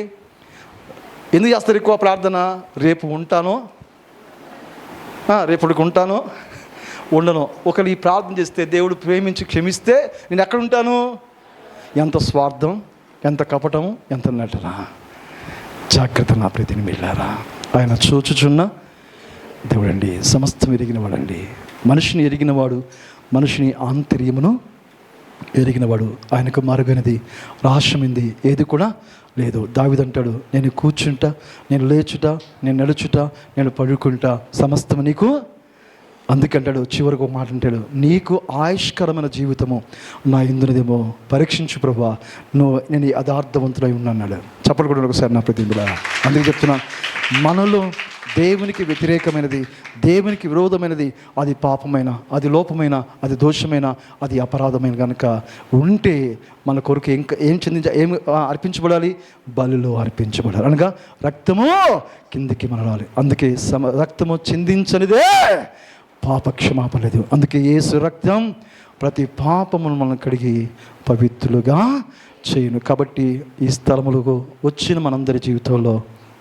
ఎందుకు చేస్తారు ఎక్కువ ప్రార్థన? రేపు ఉంటాను, రేపటికి ఉంటాను, ఉండను. ఒకరు ఈ ప్రార్థన చేస్తే, దేవుడు ప్రేమించి క్షమిస్తే నేను ఎక్కడ ఉంటాను? ఎంత స్వార్థం, ఎంత కపటము, ఎంత నటన. జాగ్రత్త నా ప్రీతిని వెళ్ళారా. ఆయన చూచుచున్న దేవుడండి, సమస్తం ఎరిగినవాడండి. మనిషిని ఎరిగినవాడు, మనిషిని ఆంతర్యమును ఎరిగినవాడు. ఆయనకు మరుగైనది, రహస్యమైంది ఏది కూడా లేదు. దావీదంటాడు, నేను కూర్చుంటా, నేను లేచుట, నేను నడుచుట, నేను పడుకుంటా, సమస్తం నీకు. అందుకంటాడు చివరికి ఒక మాట అంటాడు, నీకు ఆయుష్కరమైన జీవితము నా ఇందునదేమో పరీక్షించు ప్రభువా, నేను యథార్థవంతుడై ఉన్నాడు. చెప్పలు కూడా ఒకసారి నా ప్రతిభ. అందుకే చెప్తున్నా, మనలో దేవునికి వ్యతిరేకమైనది, దేవునికి విరోధమైనది, అది పాపమైన, అది లోపమైన, అది దోషమైన, అది అపరాధమైన కనుక ఉంటే మన కొరకు ఏం అర్పించబడాలి? బలిలో అర్పించబడాలి. అనగా రక్తము కిందికి మనరాలి. అందుకే రక్తము చిందించనిదే పాప క్షమాపణ లేదు. అందుకే యేసు రక్తం ప్రతి పాపమును మనం కడిగి పవిత్రులుగా చేయును. కాబట్టి ఈ స్థలములకు వచ్చిన మనందరి జీవితంలో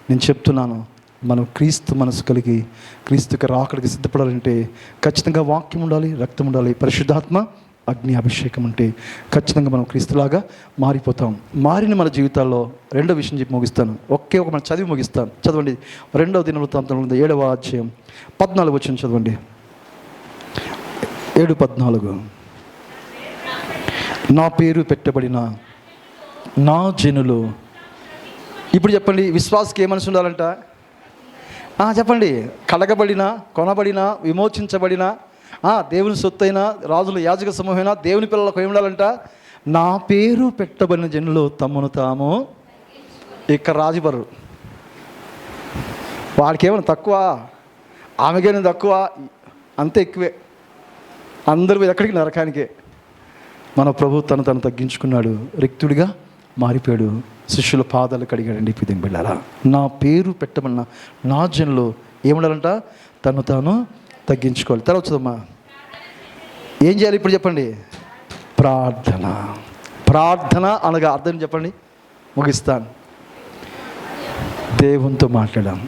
నేను చెప్తున్నాను, మనం క్రీస్తు మనసు కలిగి క్రీస్తుకి రాకడికి సిద్ధపడాలంటే ఖచ్చితంగా వాక్యం ఉండాలి, రక్తం ఉండాలి, పరిశుద్ధాత్మ అగ్ని అభిషేకం ఉంటే ఖచ్చితంగా మనం క్రీస్తులాగా మారిపోతాం. మారిన మన జీవితాల్లో రెండో విషయం చెప్పి ముగిస్తాను. ఒకే ఒక మనం చదివి ముగిస్తాను. చదవండి, 2వ దినవృత్తాంతంలో 7వ అధ్యాయం 14 వచనం చదవండి. 7:14. నా పేరు పెట్టబడిన నా జనులు. ఇప్పుడు చెప్పండి, విశ్వాసకి ఏ మనసు ఉండాలంట? చెప్పండి, కడగబడిన, కొనబడిన, విమోచించబడిన, దేవుని సొత్తైన, రాజుల యాజక సమూహమైన దేవుని పిల్లలకు ఏమి ఉండాలంట? నా పేరు పెట్టబడిన జనులు తమను తాము. ఇక్కడ రాజుబరు వాడికి ఏమైనా తక్కువ, ఆమెకేమైనా తక్కువ, అంతే ఎక్కువే. అందరూ ఎక్కడికి? నరకానికే. మన ప్రభు తను తగ్గించుకున్నాడు, రిక్తుడిగా మారిపోయాడు, శిష్యుల పాదాలు కడిగాడండి. ఇప్పుడు వెళ్ళారా? నా పేరు పెట్టమన్న నా జనులు ఏముండాలంట? తను తాను తగ్గించుకోవాలి. తర్వాత చదమ్మా, ఏం చేయాలి ఇప్పుడు చెప్పండి? ప్రార్థన. ప్రార్థన అనగా అర్థం చెప్పండి, ముగిస్తాను. దేవునితో మాట్లాడాం.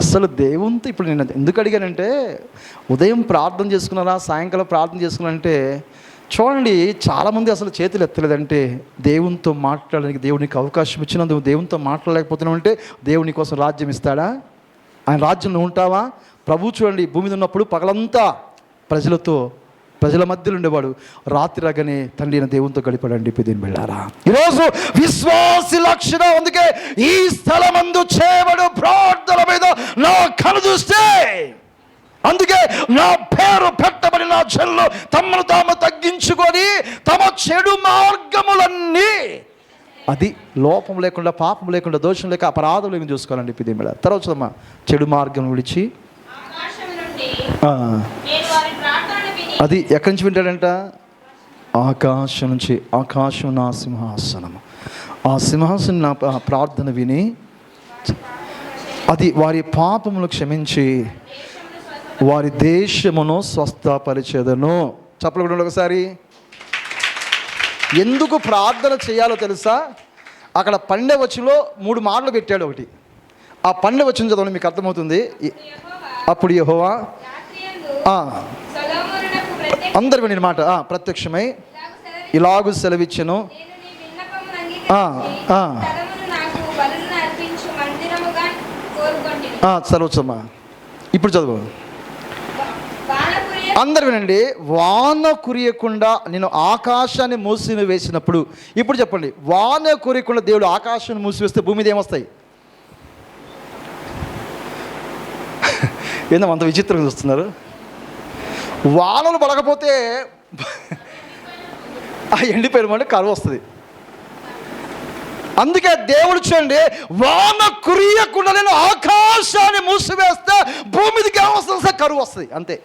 అసలు దేవునితో ఇప్పుడు నేను ఎందుకు అడిగానంటే, ఉదయం ప్రార్థన చేసుకున్నారా, సాయంకాలం ప్రార్థన చేసుకున్నానంటే చూడండి, చాలామంది అసలు చేతులు ఎత్తలేదంటే దేవునితో మాట్లాడడానికి దేవునికి అవకాశం ఇచ్చినందుకు దేవునితో మాట్లాడలేకపోతున్నామంటే దేవుని కోసం రాజ్యం ఇస్తాడా? ఆయన రాజ్యంలో ఉంటావా? ప్రభు చూడండి, భూమి మీద ఉన్నప్పుడు పగలంతా ప్రజల మధ్యలో ఉండేవాడు, రాత్రి రాగానే తండ్రి అయిన దేవునితో గడిపాడండి. దీన్ని వెళ్ళారా ఈరోజు విశ్వాసి లక్షణం. అందుకే ఈ స్థలమందు చేయబడు ప్రార్థన మీద నా కను చూస్తే, అందుకే నా పేరు పెట్టబడిన జనులు తమను తాము తగ్గించుకొని తమ చెడు మార్గములన్నీ, అది లోపం లేకుండా, పాపం లేకుండా, దోషం లేక, అపరాధం లేకుండా చూసుకోవాలండి. దీన్ని వెళ్ళారు. తర్వాత చూడమ్మా, చెడు మార్గం విడిచి, అది ఎక్కడి నుంచి వింటాడంట? ఆకాశం నుంచి. ఆకాశం నా సింహాసనము, ఆ సింహాసనం నా ప్రార్థన విని అది వారి పాపములు క్షమించి వారి దేశమును స్వస్థపరిచెదను. చెప్పలు ఒకసారి. ఎందుకు ప్రార్థన చేయాలో తెలుసా? అక్కడ 12వ వచనంలో 3 మాటలు పెట్టాడు. ఒకటి, ఆ 12వ వచనం చదవండి, మీకు అర్థమవుతుంది. అప్పుడు యెహోవా అందరు విని మాట ప్రత్యక్షమై ఇలాగు సెలవిచ్చెను, చదవచ్చమ్మా. ఇప్పుడు చదువు, అందరు వినండి. వాన కురియకుండా నేను ఆకాశాన్ని మూసి వేసినప్పుడు, ఇప్పుడు చెప్పండి, వాన కురియకుండా దేవుడు ఆకాశాన్ని మూసివేస్తే భూమి మీద ఏమొస్తాయి? ఏందో అంత విచిత్రంగా చూస్తున్నారు. వానలు పడకపోతే ఆ ఎండిపోయిన కరువు వస్తుంది. అందుకే దేవుడు చూడండి, వాన కురియకుండా నేను ఆకాశాన్ని మూసివేస్తే భూమి మీదకి ఏమొస్తుంది? కరువు వస్తుంది. అంతే.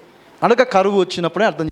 అనగా కరువు వచ్చినప్పుడే అర్థం